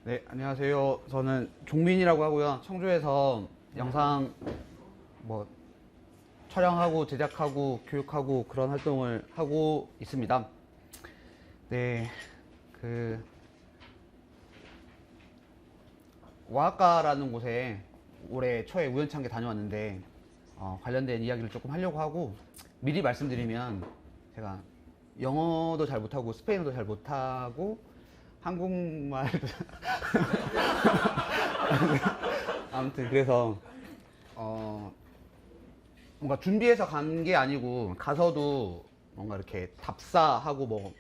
네, 안녕하세요. 저는 종민이라고 하고요. 청주에서 영상 뭐 촬영하고 제작하고 교육하고 그런 활동을 하고 있습니다. 네, 그 와학과라는 곳에 올해 초에 우연찮게 다녀왔는데 관련된 이야기를 조금 하려고 하고 미리 말씀드리면 제가 영어도 잘 못하고 스페인어도 잘 못하고 한국말도 아무튼 그래서 어 뭔가 준비해서 간 게 아니고 가서도 뭔가 이렇게 답사하고 뭐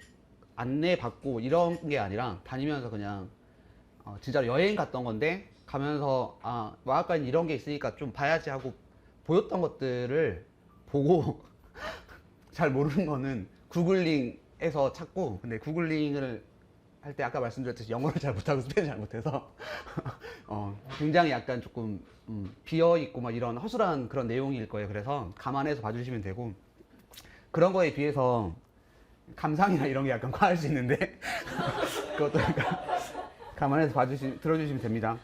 안내 받고 이런 게 아니라 다니면서 그냥 진짜로 여행 갔던 건데 가면서 와아까지 이런 게 있으니까 좀 봐야지 하고 보였던 것들을 보고 잘 모르는 거는 구글링해서 찾고, 근데 구글링을 할 때 아까 말씀드렸듯이 영어를 잘 못하고 스페인을 잘 못해서 굉장히 약간 조금 비어있고 막 이런 허술한 그런 내용일 거예요. 그래서 감안해서 봐주시면 되고, 그런 거에 비해서 감상이나 이런 게 약간 과할 수 있는데 그것도 약간 감안해서 들어주시면 됩니다.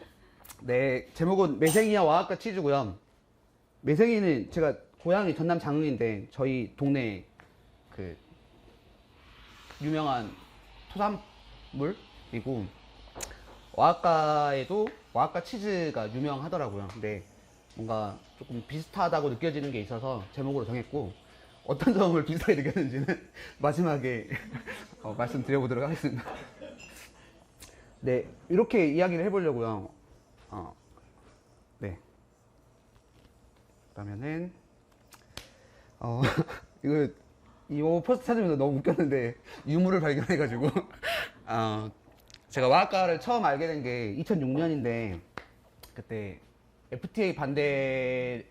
네, 제목은 매생이와 와아까 치즈고요. 매생이는 제가 고향이 전남 장흥인데 저희 동네 그 유명한 토산물이고, 와아까에도 와아까 치즈가 유명하더라고요. 근데 뭔가 조금 비슷하다고 느껴지는 게 있어서 제목으로 정했고, 어떤 점을 비슷하게 느꼈는지는 마지막에 말씀드려보도록 하겠습니다. 네, 이렇게 이야기를 해보려고요. 네, 그러면은 어, 이거 이 포스트 찾으면서 너무 웃겼는데 유물을 발견해가지고 제가 와아까를 처음 알게 된 게 2006년인데 그때 FTA 반대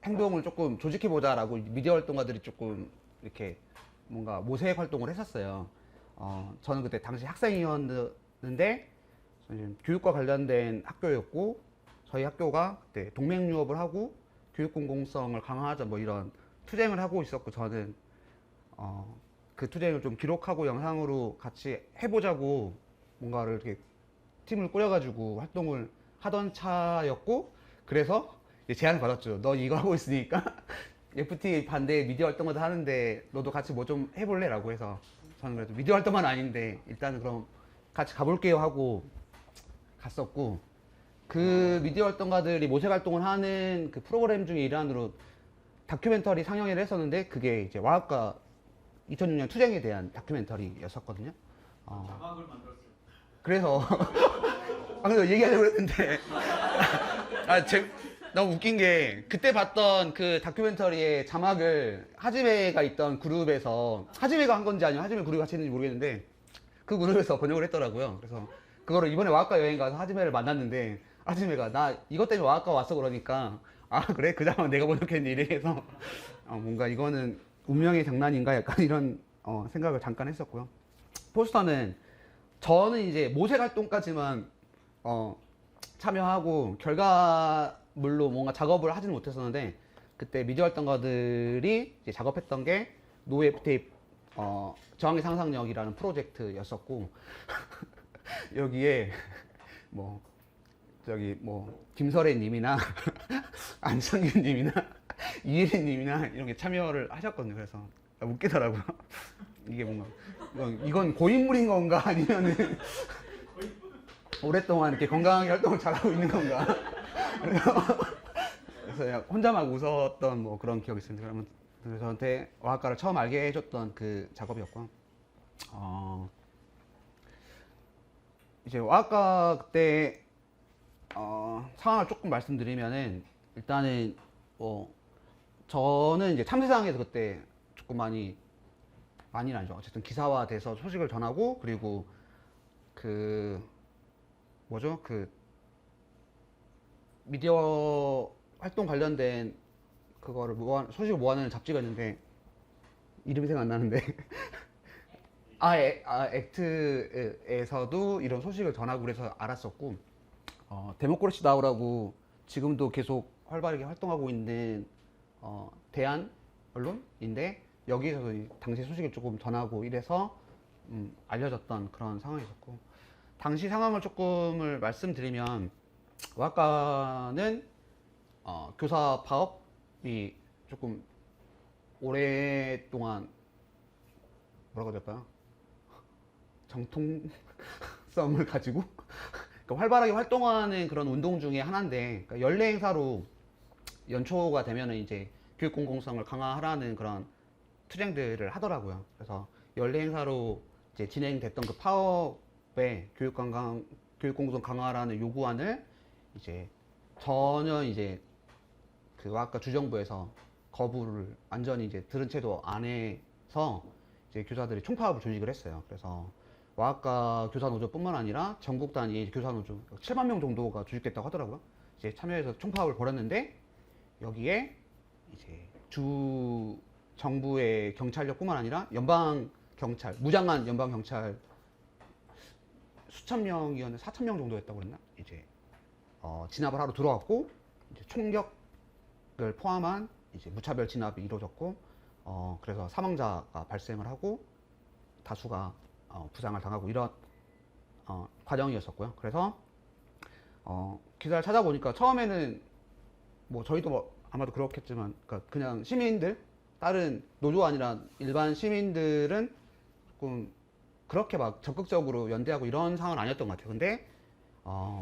행동을 조금 조직해보자라고 미디어 활동가들이 조금 이렇게 뭔가 모색 활동을 했었어요. 저는 그때 당시 학생이었는데 교육과 관련된 학교였고, 저희 학교가 그때 동맹 유업을 하고 교육 공공성을 강화하자 뭐 이런 투쟁을 하고 있었고, 저는 그 투쟁을 좀 기록하고 영상으로 같이 해보자고 뭔가를 이렇게 팀을 꾸려가지고 활동을 하던 차였고, 그래서 제안을 받았죠. 너 이거 하고 있으니까 FTA 반대 미디어 활동도 하는데 너도 같이 뭐 좀 해볼래? 라고 해서 저는 그래도 미디어 활동만 아닌데 일단은 그럼 같이 가볼게요 하고 갔었고, 그 미디어 활동가들이 모색 활동을 하는 그 프로그램 중에 일환으로 다큐멘터리 상영회를 했었는데, 그게 이제 와아까 2006년 투쟁에 대한 다큐멘터리였었거든요. 자막을 만들었어요. 그래서 방금 얘기하려고 했는데 너무 웃긴 게 그때 봤던 그 다큐멘터리의 자막을 하지메가 있던 그룹에서, 하지메가 한 건지 아니면 하지메 그룹이 같이 했는지 모르겠는데 그 그룹에서 번역을 했더라고요. 그래서 그거를 이번에 와아까 여행 가서 하지메를 만났는데 하지메가 나 이것 때문에 와아까 왔어 그러니까 그래? 그 자막 내가 번역했는데 이래서 뭔가 이거는 운명의 장난인가 약간 이런 생각을 잠깐 했었고요. 포스터는 저는 이제 모색 활동까지만 참여하고 결과물로 뭔가 작업을 하지는 못했었는데, 그때 미디어 활동가들이 이제 작업했던 게 노예 FTA 저항의 상상력이라는 프로젝트였었고 여기에 뭐 저기 뭐 김설애 님이나 안창균 님이나 이혜린 님이나 이런 게 참여를 하셨거든요. 그래서 웃기더라고요. 이게 뭔가 이건 고인물인 건가 아니면은 오랫동안 이렇게 건강하게 활동을 잘하고 있는 건가. 그래서 그냥 혼자만 웃었던 뭐 그런 기억이 있습니다. 그러면 저한테 와아까를 처음 알게 해줬던 그 작업이었고, 이제 와아까 그때 상황을 조금 말씀드리면은, 일단은 뭐 저는 이제 참세상에서 그때 조금 많이는 아니죠. 어쨌든 기사화돼서 소식을 전하고, 그리고 그 뭐죠? 그 미디어 활동 관련된 그거를 소식을 모아내는 잡지가 있는데 이름이 생각 안 나는데 액트에서도 이런 소식을 전하고 그래서 알았었고, 데모크라시 나우라고 지금도 계속 활발하게 활동하고 있는 대한 언론인데 여기에서도 당시 소식을 조금 전하고 이래서 알려졌던 그런 상황이었고, 당시 상황을 조금을 말씀드리면 와카는 교사 파업이 조금 오랫동안 뭐라고 해야 될까요? 정통성을 가지고 그러니까 활발하게 활동하는 그런 운동 중에 하나인데, 그러니까 연례 행사로 연초가 되면은 이제 교육 공공성을 강화하라는 그런 투쟁들을 하더라고요. 그래서 연례 행사로 이제 진행됐던 그 파업의 교육 공공성 강화라는 요구안을 이제 전혀 이제 그 아까 주정부에서 거부를 완전히 이제 들은 채도 안 해서 이제 교사들이 총파업을 조직을 했어요. 그래서 와아까 교사노조뿐만 아니라 전국 단위 교사노조 7만 명 정도가 조직됐다고 하더라고요. 이제 참여해서 총파업을 벌였는데 여기에 이제 주 정부의 경찰력뿐만 아니라 연방 경찰, 무장한 연방 경찰 수천 명이었는데 4천 명 정도였다고 그랬나? 이제 진압을 하러 들어왔고 이제 총격을 포함한 이제 무차별 진압이 이루어졌고 그래서 사망자가 발생을 하고 다수가 부상을 당하고 이런 과정이었었고요. 그래서 기사를 찾아보니까 처음에는 뭐 저희도 뭐 아마도 그렇겠지만 그러니까 그냥 시민들 다른 노조 아니라 일반 시민들은 조금 그렇게 막 적극적으로 연대하고 이런 상황은 아니었던 것 같아요. 근데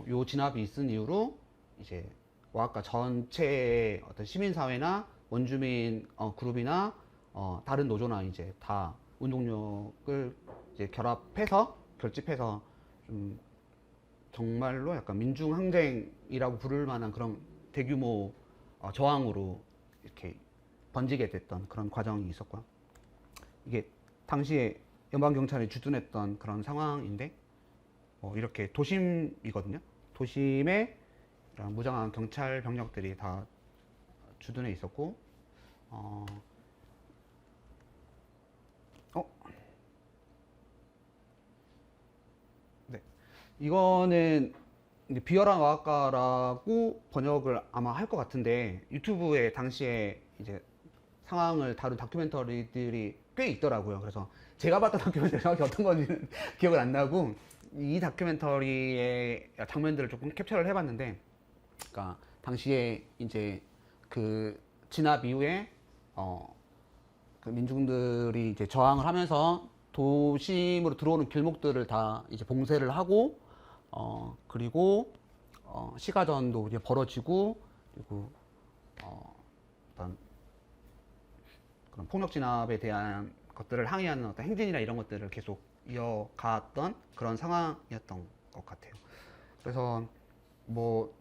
요 진압이 있은 이후로 이제 와아까 전체 어떤 시민사회나 원주민 그룹이나 다른 노조나 이제 다 운동력을 이제 결집해서 좀 정말로 약간 민중항쟁이라고 부를 만한 그런 대규모 저항으로 이렇게 번지게 됐던 그런 과정이 있었고요. 이게 당시에 연방경찰이 주둔했던 그런 상황인데 이렇게 도심이거든요. 도심에 이런 무장한 경찰 병력들이 다 주둔해 있었고 네. 이거는 이제 비열한 와아까라고 번역을 아마 할 것 같은데 유튜브에 당시에 이제 상황을 다룬 다큐멘터리들이 꽤 있더라고요. 그래서 제가 봤던 다큐멘터리 정확히 어떤 건지는 기억은 안 나고 이 다큐멘터리의 장면들을 조금 캡처를 해봤는데, 그러니까 당시에 이제 그 진압 이후에 그 민중들이 이제 저항을 하면서 도심으로 들어오는 길목들을 다 이제 봉쇄를 하고 그리고 시가전도 이제 벌어지고 그리고 어떤 그런 폭력 진압에 대한 것들을 항의하는 어떤 행진이나 이런 것들을 계속 이어갔던 그런 상황이었던 것 같아요. 그래서 뭐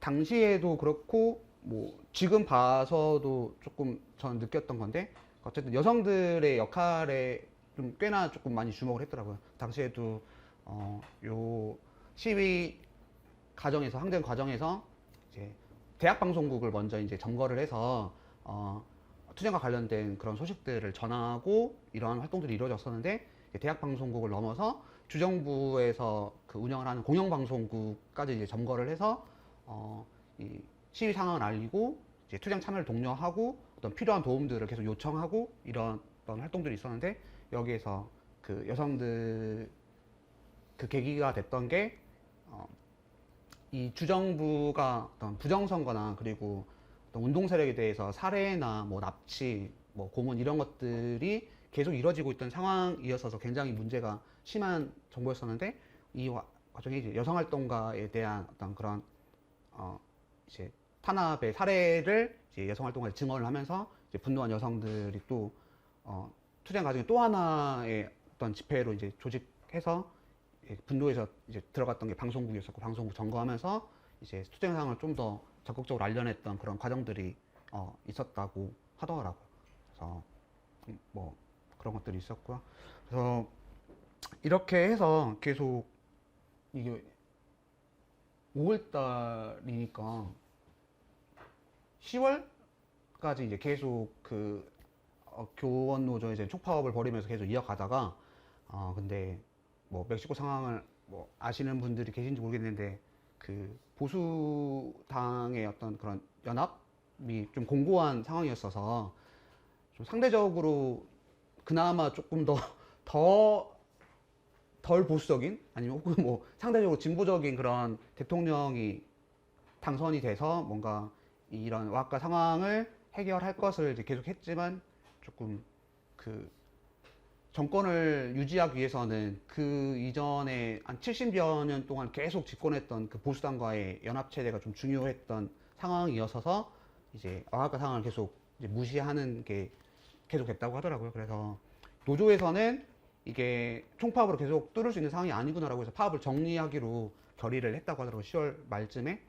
당시에도 그렇고 뭐 지금 봐서도 조금 저는 느꼈던 건데 어쨌든 여성들의 역할에 좀 꽤나 조금 많이 주목을 했더라고요. 당시에도 요 시위 과정에서 항쟁 과정에서 이제 대학 방송국을 먼저 이제 점거를 해서 투쟁과 관련된 그런 소식들을 전하고 이러한 활동들이 이루어졌었는데 대학 방송국을 넘어서 주정부에서 그 운영을 하는 공영방송국까지 이제 점거를 해서 이 시위 상황을 알리고 이제 투쟁 참여를 독려하고 어떤 필요한 도움들을 계속 요청하고 이런 어떤 활동들이 있었는데 여기에서 그 여성들 그 계기가 됐던 게 이 주정부가 어떤 부정선거나 그리고 어떤 운동 세력에 대해서 살해나 뭐 납치, 뭐 고문 이런 것들이 계속 이뤄지고 있던 상황이었어서 굉장히 문제가 심한 정보였었는데 이 과정에 이제 여성 활동가에 대한 어떤 그런 이제 탄압의 사례를 이제 여성 활동가에 증언을 하면서 이제 분노한 여성들이 또 투쟁 과정에 또 하나의 어떤 집회로 이제 조직해서 분노에서 이제 들어갔던 게 방송국이었었고 방송국 점거하면서 이제 투쟁 상황을 좀 더 적극적으로 알려냈던 그런 과정들이 있었다고 하더라고요. 그래서 뭐 그런 것들이 있었고요. 그래서 이렇게 해서 계속 이게 5월달이니까 10월까지 이제 계속 그 교원 노조에 이제 촉파업을 벌이면서 계속 이어가다가 근데 뭐 멕시코 상황을 뭐 아시는 분들이 계신지 모르겠는데 그 보수당의 어떤 그런 연합이 좀 공고한 상황이었어서 좀 상대적으로 그나마 조금 더 덜 보수적인 아니면 혹은 뭐 상대적으로 진보적인 그런 대통령이 당선이 돼서 뭔가 이런 와까 상황을 해결할 것을 이제 계속 했지만 조금 그 정권을 유지하기 위해서는 그 이전에 한 70여 년 동안 계속 집권했던 그 보수당과의 연합체제가 좀 중요했던 상황이어서 이제 와까 상황을 계속 이제 무시하는 게 계속 됐다고 하더라고요. 그래서 노조에서는 이게 총파업으로 계속 뚫을 수 있는 상황이 아니구나라고 해서 파업을 정리하기로 결의를 했다고 하더라고요. 10월 말쯤에.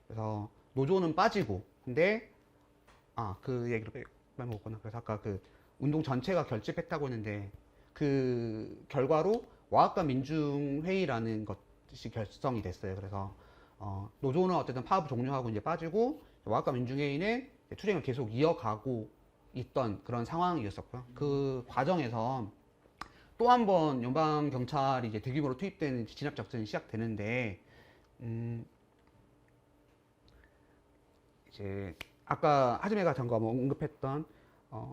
그래서 노조는 빠지고, 근데 그 얘기를 빼먹었구나. 그래서 아까 그 운동 전체가 결집했다고 했는데 그 결과로 와학과 민중회의라는 것이 결성이 됐어요. 그래서 노조는 어쨌든 파업을 종료하고 이제 빠지고 와학과 민중회의는 투쟁을 계속 이어가고 있던 그런 상황이었었고요. 그 과정에서 또 한 번 연방 경찰이 이제 대규모로 투입된 진압 작전이 시작되는데 이제 아까 하지메가 장관 언급했던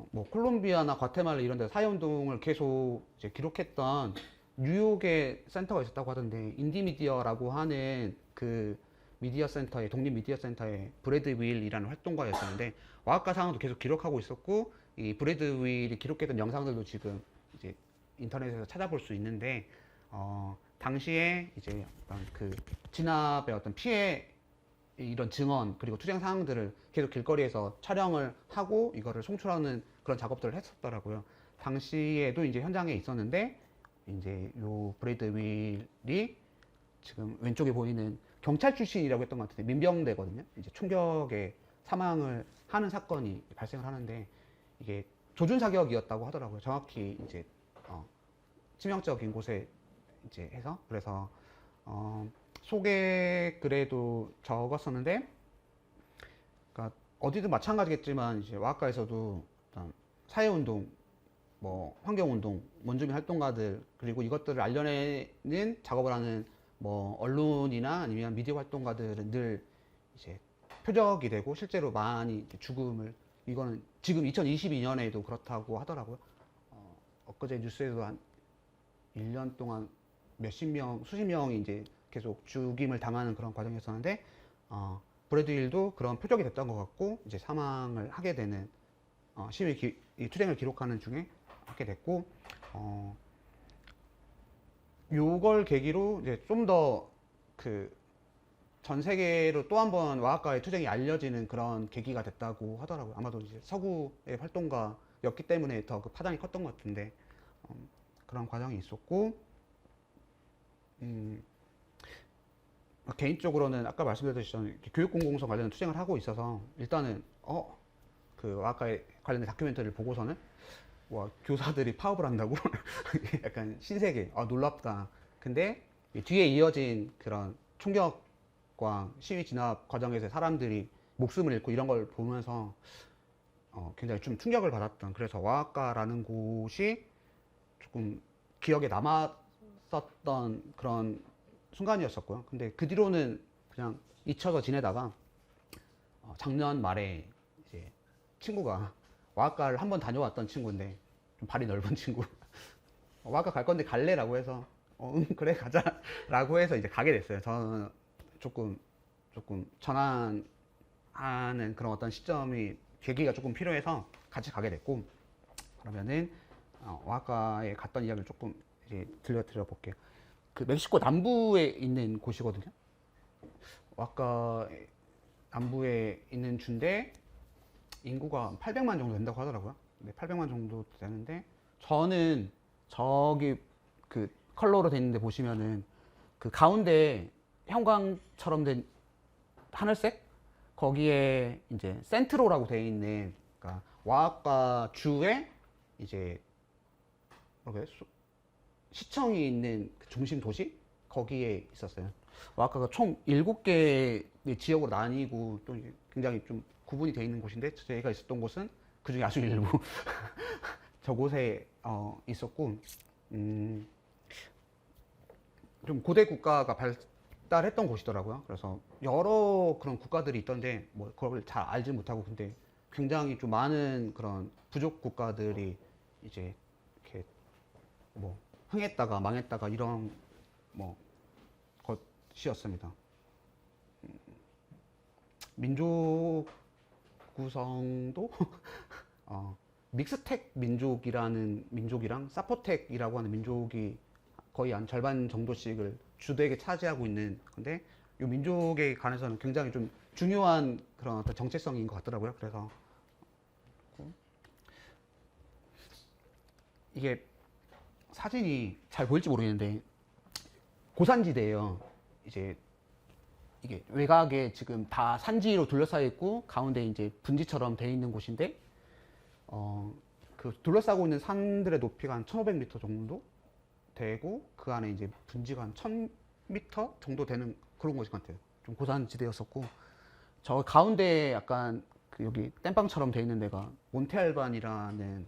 뭐 콜롬비아나 과테말라 이런 데 사회운동을 계속 이제 기록했던 뉴욕에 센터가 있었다고 하던데 인디미디어라고 하는 그 미디어 센터의 독립 미디어 센터의 브래드 윌이라는 활동가였었는데 와학과 상황도 계속 기록하고 있었고 이 브래드 윌이 기록했던 영상들도 지금 이제 인터넷에서 찾아볼 수 있는데 당시에 이제 어떤 그 진압의 어떤 피해 이런 증언 그리고 투쟁 상황들을 계속 길거리에서 촬영을 하고 이거를 송출하는 그런 작업들을 했었더라고요. 당시에도 이제 현장에 있었는데 이제 요 브래드 윌이 지금 왼쪽에 보이는 경찰 출신이라고 했던 것 같은데 민병대거든요. 이제 총격에 사망을 하는 사건이 발생을 하는데 이게 조준 사격이었다고 하더라고요. 정확히 이제 치명적인 곳에 이제 해서 그래서 소개 글에도 적었었는데, 그러니까 어디든 마찬가지겠지만 이제 와학과에서도 사회운동, 뭐 환경운동, 원주민 활동가들 그리고 이것들을 알려내는 작업을 하는 뭐 언론이나 아니면 미디어 활동가들은 늘 이제 표적이 되고 실제로 많이 죽음을 이거는 지금 2022년에도 그렇다고 하더라고요. 엊그제 뉴스에도 한 1년 동안 몇십 명, 수십 명이 이제 계속 죽임을 당하는 그런 과정이었었는데 브래드 윌도 그런 표적이 됐던 것 같고 이제 사망을 하게 되는 이 투쟁을 기록하는 중에 하게 됐고 요걸 계기로 이제 좀 더 그 전 세계로 또 한 번 와학과의 투쟁이 알려지는 그런 계기가 됐다고 하더라고요. 아마도 이제 서구의 활동가였기 때문에 더 그 파장이 컸던 것 같은데 그런 과정이 있었고 개인적으로는 아까 말씀드렸듯이 저는 교육공공성 관련된 투쟁을 하고 있어서 일단은 그 와학과에 관련된 다큐멘터리를 보고서는 와 교사들이 파업을 한다고 약간 신세계 놀랍다. 근데 뒤에 이어진 그런 총격과 시위 진압 과정에서 사람들이 목숨을 잃고 이런 걸 보면서 굉장히 좀 충격을 받았던, 그래서 와학과라는 곳이 조금 기억에 남았었던 그런 순간이었었고요. 근데 그 뒤로는 그냥 잊혀져 지내다가 작년 말에 이제 친구가 와학과를 한번 다녀왔던 친구인데 좀 발이 넓은 친구 와학과 갈 건데 갈래라고 해서 그래 가자 라고 해서 이제 가게 됐어요. 저는 조금 전환하는 그런 어떤 시점이 계기가 조금 필요해서 같이 가게 됐고, 그러면은 와학과에 갔던 이야기를 조금 이제 들려드려 볼게요. 그 멕시코 남부에 있는 곳이거든요. 와학과 남부에 있는 주인데 인구가 800만 정도 된다고 하더라고요. 네, 800만 정도 되는데 저는 저기 그 컬러로 돼 있는데 보시면은 그 가운데 형광처럼 된 하늘색 거기에 이제 센트로라고 돼 있는, 그러니까 와학과 주에 이제 시청이 있는 그 중심 도시 거기에 있었어요. 와학과가 총 7개의 지역으로 나뉘고 또 굉장히 좀 구분이 되어 있는 곳인데 저희가 있었던 곳은 그 중에 아주 일부 저곳에 있었고 좀 고대 국가가 발달했던 곳이더라고요. 그래서 여러 그런 국가들이 있던데 뭐 그걸 잘 알지 못하고, 근데 굉장히 좀 많은 그런 부족 국가들이 이제 이렇게 뭐 흥했다가 망했다가 이런 뭐 것이었습니다. 민족 구성도 믹스텍 민족이라는 민족이랑 사포텍이라고 하는 민족이 거의 한 절반 정도씩을 주되게 차지하고 있는 건데 이 민족에 관해서는 굉장히 좀 중요한 그런 어떤 정체성인 것 같더라고요. 그래서 이게 사진이 잘 보일지 모르겠는데 고산지대예요. 이제 이게 외곽에 지금 다 산지로 둘러싸여 있고 가운데 이제 분지처럼 돼 있는 곳인데 그 둘러싸고 있는 산들의 높이가 한 1,500m 정도 되고 그 안에 이제 분지가 한 1,000m 정도 되는 그런 곳인 것 같아요. 좀 고산지대였었고 저 가운데 약간 그 여기 땜빵처럼 돼 있는 데가 몬테알반이라는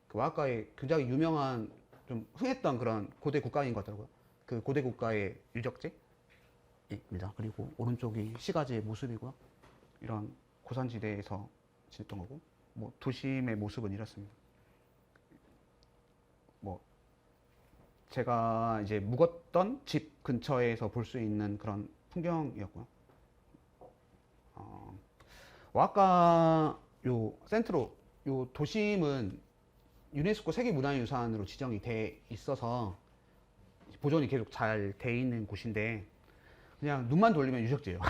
그 와카의 굉장히 유명한 좀 흥했던 그런 고대 국가인 것 같더라고요. 그 고대 국가의 유적지입니다. 그리고 오른쪽이 시가지의 모습이고요. 이런 고산지대에서 지냈던 거고 뭐 도심의 모습은 이렇습니다. 뭐 제가 이제 묵었던 집 근처에서 볼 수 있는 그런 풍경이었고요. 와카 요 센트로 요 도심은 유네스코 세계문화유산으로 지정이 돼 있어서 보존이 계속 잘 돼 있는 곳인데 그냥 눈만 돌리면 유적지예요.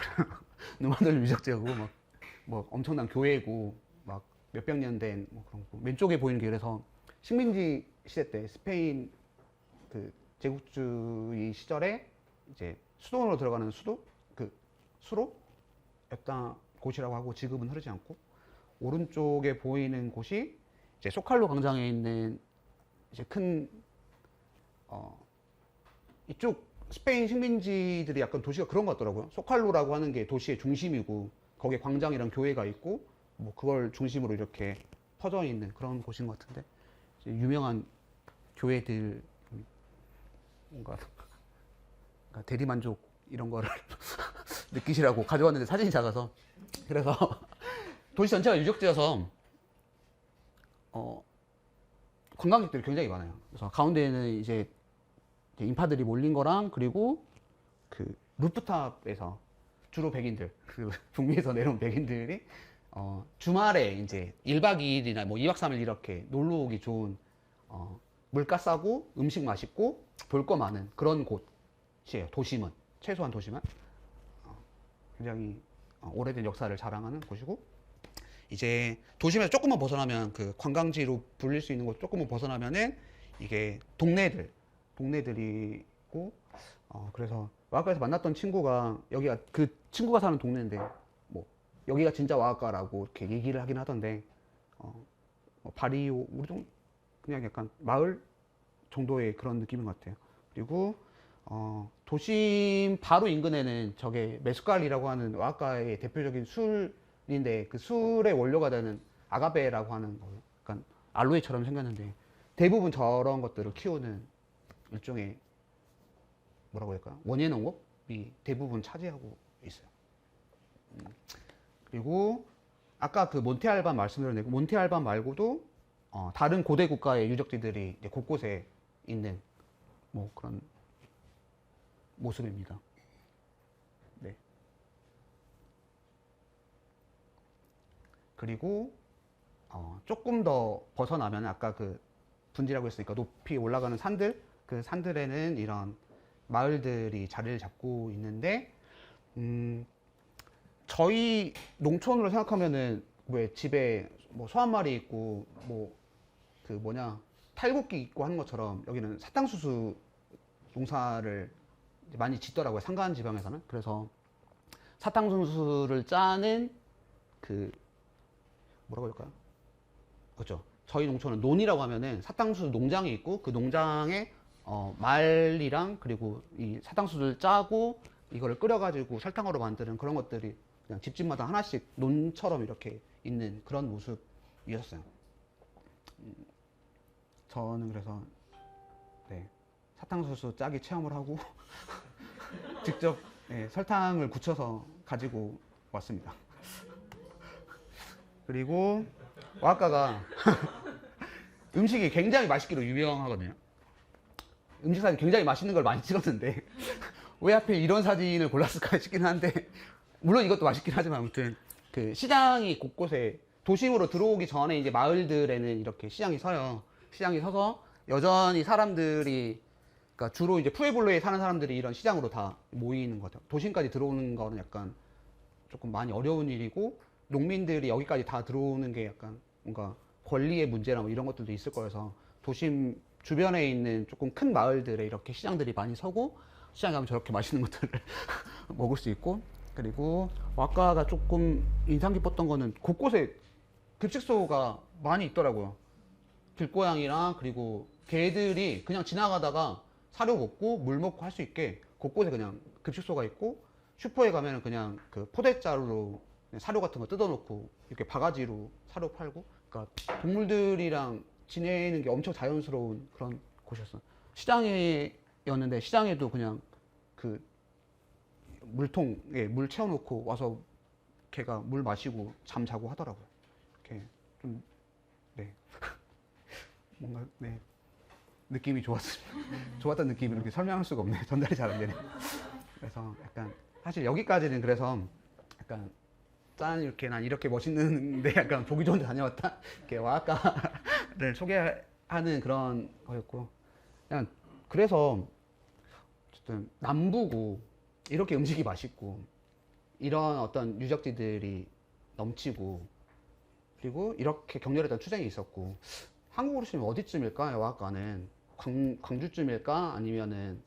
눈만 돌리면 유적지고 뭐 엄청난 교회고 막 몇백 년 된 뭐 그런 거. 왼쪽에 보이는 게 그래서 식민지 시대 때 스페인 그 제국주의 시절에 이제 수도원으로 들어가는 수로였던 곳이라고 하고 지금은 흐르지 않고 오른쪽에 보이는 곳이 이제 소칼로 광장에 있는 이제 큰 이쪽 스페인 식민지들이 약간 도시가 그런 것 같더라고요. 소칼로라고 하는 게 도시의 중심이고 거기에 광장이랑 교회가 있고 뭐 그걸 중심으로 이렇게 퍼져 있는 그런 곳인 것 같은데 이제 유명한 교회들 뭔가 대리만족 이런 거를 느끼시라고 가져왔는데 사진이 작아서 그래서 도시 전체가 유적지여서 관광객들이 굉장히 많아요. 그래서 가운데에는 이제 인파들이 몰린 거랑 그리고 그 루프탑에서 주로 백인들 그리고 북미에서 내려온 백인들이 주말에 이제 1박 2일이나 뭐 2박 3일 이렇게 놀러 오기 좋은 물가 싸고 음식 맛있고 볼 거 많은 그런 곳이에요. 도심은 최소한 도심은 굉장히 오래된 역사를 자랑하는 곳이고 이제 도심에서 조금만 벗어나면 그 관광지로 불릴 수 있는 곳 조금만 벗어나면은 이게 동네들이고 그래서 와카에서 만났던 친구가 여기가 그 친구가 사는 동네인데 뭐 여기가 진짜 와카라고 이렇게 얘기를 하긴 하던데 뭐 바리오 우리 좀 그냥 약간 마을 정도의 그런 느낌인 것 같아요. 그리고 도심 바로 인근에는 저게 메스칼이라고 하는 와카의 대표적인 술인데 그 술의 원료가 되는 아가베라고 하는 거 약간 알로에처럼 생겼는데 대부분 저런 것들을 키우는 일종의 뭐라고 할까요? 원예농업이 대부분 차지하고 있어요. 그리고 아까 그 몬테알반 말씀드렸는데 몬테알반 말고도 다른 고대 국가의 유적지들이 이제 곳곳에 있는 뭐 그런 모습입니다. 네. 그리고 조금 더 벗어나면 아까 그 분지라고 했으니까 높이 올라가는 산들 그 산들에는 이런 마을들이 자리를 잡고 있는데 저희 농촌으로 생각하면은 왜 집에 뭐 소 한 마리 있고 뭐 그 뭐냐 탈곡기 있고 하는 것처럼 여기는 사탕수수 농사를 많이 짓더라고요. 산간 지방에서는. 그래서 사탕수수를 짜는 그 뭐라고 할까요? 그렇죠. 저희 농촌은 논이라고 하면은 사탕수수 농장이 있고 그 농장에 말이랑 그리고 이 사탕수수를 짜고 이거를 끓여가지고 설탕으로 만드는 그런 것들이 그냥 집집마다 하나씩 논처럼 이렇게 있는 그런 모습이었어요. 저는 그래서 네, 사탕수수 짜기 체험을 하고 직접 설탕을 굳혀서 가지고 왔습니다. 그리고 와카가 음식이 굉장히 맛있기로 유명하거든요. 음식 사진 굉장히 맛있는 걸 많이 찍었는데 왜 하필 이런 사진을 골랐을까 싶긴 한데 물론 이것도 맛있긴 하지만 아무튼 그 시장이 곳곳에 도심으로 들어오기 전에 이제 마을들에는 이렇게 시장이 서요. 시장이 서서 여전히 사람들이 그러니까 주로 이제 푸에블로에 사는 사람들이 이런 시장으로 다 모이는 것 같아요. 도심까지 들어오는 거는 약간 조금 많이 어려운 일이고 농민들이 여기까지 다 들어오는 게 약간 뭔가 권리의 문제나 뭐 이런 것들도 있을 거여서 도심 주변에 있는 조금 큰 마을들에 이렇게 시장들이 많이 서고 시장에 가면 저렇게 맛있는 것들을 먹을 수 있고 그리고 와카가 조금 인상 깊었던 거는 곳곳에 급식소가 많이 있더라고요. 들고양이랑 그리고 개들이 그냥 지나가다가 사료 먹고 물 먹고 할 수 있게 곳곳에 그냥 급식소가 있고 슈퍼에 가면은 그냥 그 포대자루로 사료 같은 거 뜯어놓고 이렇게 바가지로 사료 팔고 그러니까 동물들이랑 지내는 게 엄청 자연스러운 그런 곳이었어요. 시장이었는데 시장에도 그냥 그 물통에 물 채워놓고 와서 걔가 물 마시고 잠 자고 하더라고요. 이렇게 좀 네. 뭔가 네 느낌이 좋았습니다. 좋았던 느낌을 이렇게 설명할 수가 없네. 전달이 잘 안 되네. 그래서 약간 사실 여기까지는 그래서 약간 짠 이렇게 난 이렇게 멋있는데 약간 보기 좋은데 다녀왔다 이렇게 와아까를 소개하는 그런 거였고 그냥 그래서 어쨌든 남부고 이렇게 음식이 맛있고 이런 어떤 유적지들이 넘치고 그리고 이렇게 격렬했던 투쟁이 있었고 한국으로 치면 어디쯤일까? 와아까는 광주쯤일까? 아니면은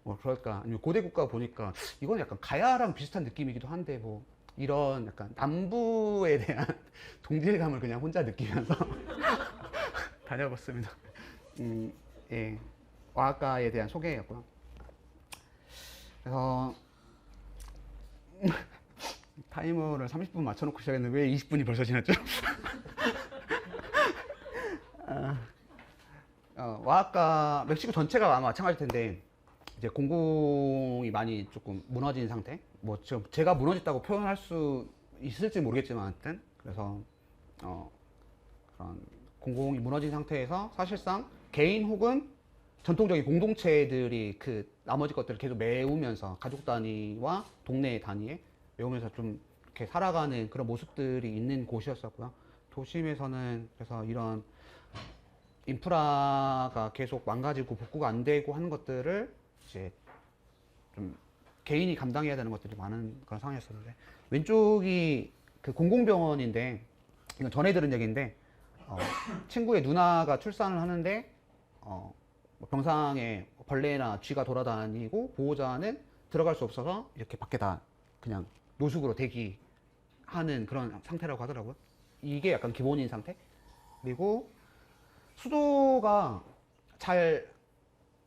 뭐 그럴까? 아니면 고대 국가 보니까 이건 약간 가야랑 비슷한 느낌이기도 한데 뭐 이런 약간 남부에 대한 동질감을 그냥 혼자 느끼면서 다녀봤습니다. 예, 와아까에 대한 소개였고요. 그래서 타이머를 30분 맞춰놓고 시작했는데 왜 20분이 벌써 지났죠? 와아까 멕시코 전체가 아마 마찬가지일 텐데 이제 공공이 많이 조금 무너진 상태. 뭐 지금 제가 무너졌다고 표현할 수 있을지 모르겠지만 하여튼 그래서 그런 공공이 무너진 상태에서 사실상 개인 혹은 전통적인 공동체들이 그 나머지 것들을 계속 메우면서 가족 단위와 동네 단위에 메우면서 좀 이렇게 살아가는 그런 모습들이 있는 곳이었었고요. 도심에서는 그래서 이런 인프라가 계속 망가지고 복구가 안 되고 하는 것들을 이제 좀 개인이 감당해야 되는 것들이 많은 그런 상황이었었는데 왼쪽이 그 공공병원인데 이건 전에 들은 얘기인데 친구의 누나가 출산을 하는데 뭐 병상에 벌레나 쥐가 돌아다니고 보호자는 들어갈 수 없어서 이렇게 밖에다 그냥 노숙으로 대기하는 그런 상태라고 하더라고요. 이게 약간 기본인 상태. 그리고 수도가 잘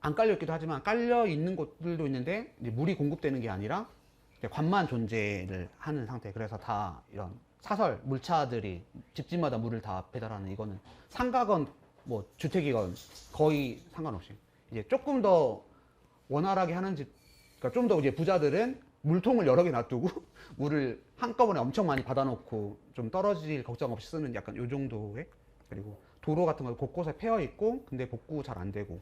안 깔려 있기도 하지만 깔려 있는 곳들도 있는데 이제 물이 공급되는 게 아니라 관만 존재를 하는 상태. 그래서 다 이런 사설 물차들이 집집마다 물을 다 배달하는 이거는 상가건 뭐 주택이건 거의 상관없이 이제 조금 더 원활하게 하는 집, 그러니까 좀 더 이제 부자들은 물통을 여러 개 놔두고 물을 한꺼번에 엄청 많이 받아놓고 좀 떨어질 걱정 없이 쓰는 약간 요 정도의 그리고 도로 같은 거 곳곳에 패여 있고 근데 복구 잘 안 되고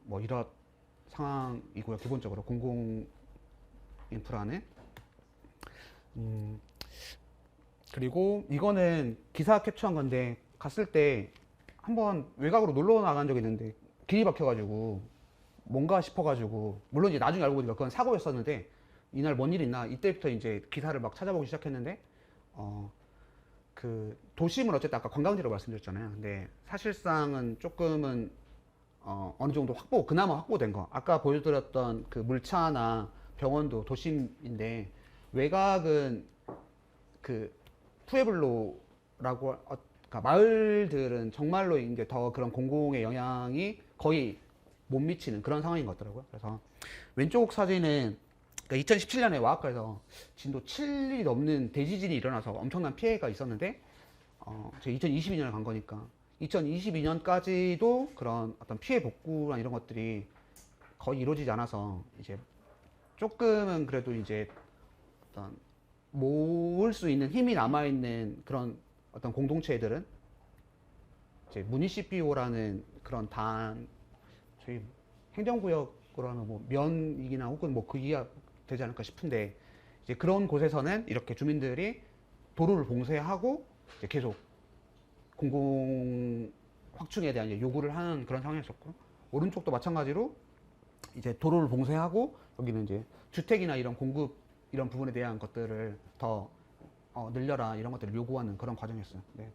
뭐 이런 상황이고요. 기본적으로 공공 인프라는 그리고 이거는 기사 캡처한 건데 갔을 때 한번 외곽으로 놀러 나간 적이 있는데 길이 막혀가지고 뭔가 싶어가지고 물론 이제 나중에 알고 보니까 그건 사고였었는데 이날 뭔 일 있나 이때부터 이제 기사를 막 찾아보기 시작했는데 그 도심은 어쨌든 아까 관광지로 말씀드렸잖아요. 근데 사실상은 조금은 어느 정도 그나마 확보된 거. 아까 보여드렸던 그 물차나 병원도 도심인데 외곽은 그 푸에블로라고 그러니까 마을들은 정말로 이제 더 그런 공공의 영향이 거의 못 미치는 그런 상황인 것 같더라고요. 그래서 왼쪽 사진은 그러니까 2017년에 와아카에서 진도 7이 넘는 대지진이 일어나서 엄청난 피해가 있었는데 제가 2022년에 간 거니까 2022년까지도 그런 어떤 피해 복구나 이런 것들이 거의 이루어지지 않아서 이제 조금은 그래도 이제 어떤 모을 수 있는 힘이 남아있는 그런 어떤 공동체들은 이제 무니시피오라는 그런 저희 행정구역으로 하면 뭐 면이나 혹은 뭐 그 이하 되지 않을까 싶은데 이제 그런 곳에서는 이렇게 주민들이 도로를 봉쇄하고 이제 계속 공공 확충에 대한 이제 요구를 하는 그런 상황이었었고 오른쪽도 마찬가지로 이제 도로를 봉쇄하고 여기는 이제 주택이나 이런 공급 이런 부분에 대한 것들을 더 늘려라 이런 것들을 요구하는 그런 과정이었어요. 네.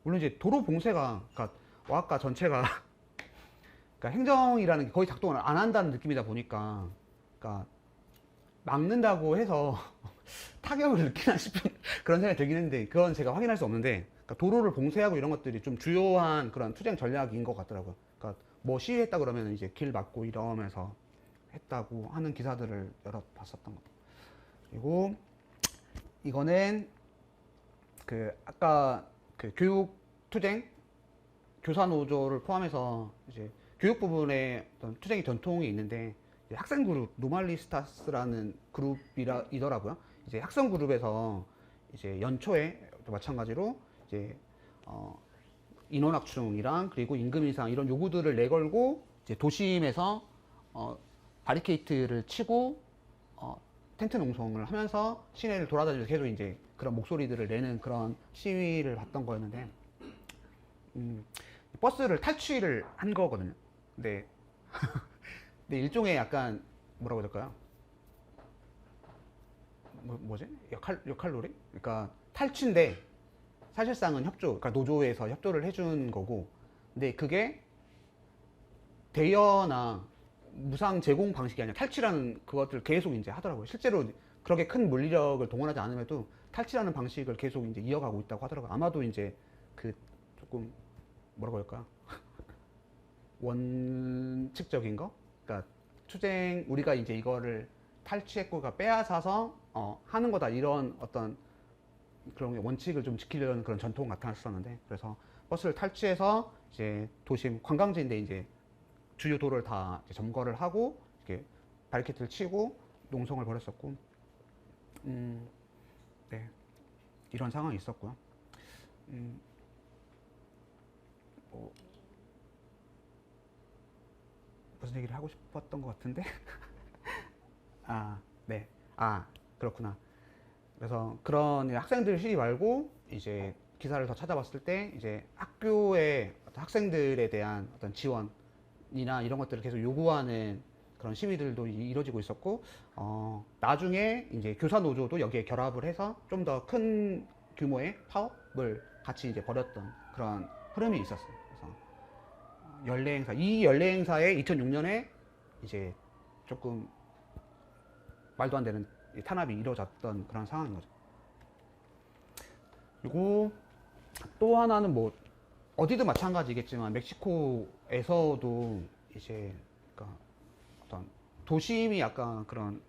물론 이제 도로 봉쇄가 그러니까 와아까 전체가 그러니까 행정이라는 게 거의 작동을 안 한다는 느낌이다 보니까 그러니까 막는다고 해서 타격을 느끼나 싶은 그런 생각이 들긴 했는데 그건 제가 확인할 수 없는데 그러니까 도로를 봉쇄하고 이런 것들이 좀 주요한 그런 투쟁 전략인 것 같더라고요. 그러니까 뭐 시위했다 그러면 이제 길 막고 이러면서 했다고 하는 기사들을 여러 봤었던 것 같아요. 그리고 이거는 그 아까 그 교육 투쟁 교사 노조를 포함해서 이제 교육 부분에 어떤 투쟁의 전통이 있는데 이제 학생 그룹 노말리스타스라는 그룹이더라고요. 이제 학생 그룹에서 이제 연초에 또 마찬가지로 이제 인원 확충이랑 그리고 임금 인상 이런 요구들을 내걸고 이제 도심에서 바리케이트를 치고 텐트 농성을 하면서 시내를 돌아다니면서 계속 이제 그런 목소리들을 내는 그런 시위를 봤던 거였는데 버스를 탈취를 한 거거든요. 근데 일종의 약간 뭐라고 해야 될까요? 뭐지? 역할놀이? 그러니까 탈취인데 사실상은 협조, 그러니까 노조에서 협조를 해준 거고, 근데 그게 대여나 무상 제공 방식이 아니라 탈취라는 그것들을 계속 이제 하더라고요. 실제로 그렇게 큰 물리력을 동원하지 않음에도 탈취라는 방식을 계속 이제 이어가고 있다고 하더라고요. 아마도 이제 그 조금 뭐라고 할까? 원칙적인 거? 그러니까 투쟁, 우리가 이제 이거를 탈취했고 빼앗아서 하는 거다. 이런 어떤 그런 원칙을 좀 지키려는 그런 전통 나타났었는데 그래서 버스를 탈취해서 이제 도심 관광지인데 이제 주요 도로를 다 이제 점거를 하고 이렇게 바리케이트를 치고 농성을 벌였었고 네 이런 상황이 있었고요. 뭐 무슨 얘기를 하고 싶었던 것 같은데 네. 그렇구나. 그래서 그런 학생들 시위 말고 이제 기사를 더 찾아봤을 때 이제 학교의 학생들에 대한 어떤 지원이나 이런 것들을 계속 요구하는 그런 시위들도 이루어지고 있었고 나중에 이제 교사 노조도 여기에 결합을 해서 좀 더 큰 규모의 파업을 같이 이제 벌였던 그런 흐름이 있었어요. 그래서 이 연례 행사에 2006년에 이제 조금 말도 안 되는 탄압이 이루어졌던 그런 상황인 거죠. 그리고 또 하나는 뭐 어디든 마찬가지겠지만 멕시코에서도 이제 그러니까 어떤 도심이 약간 그런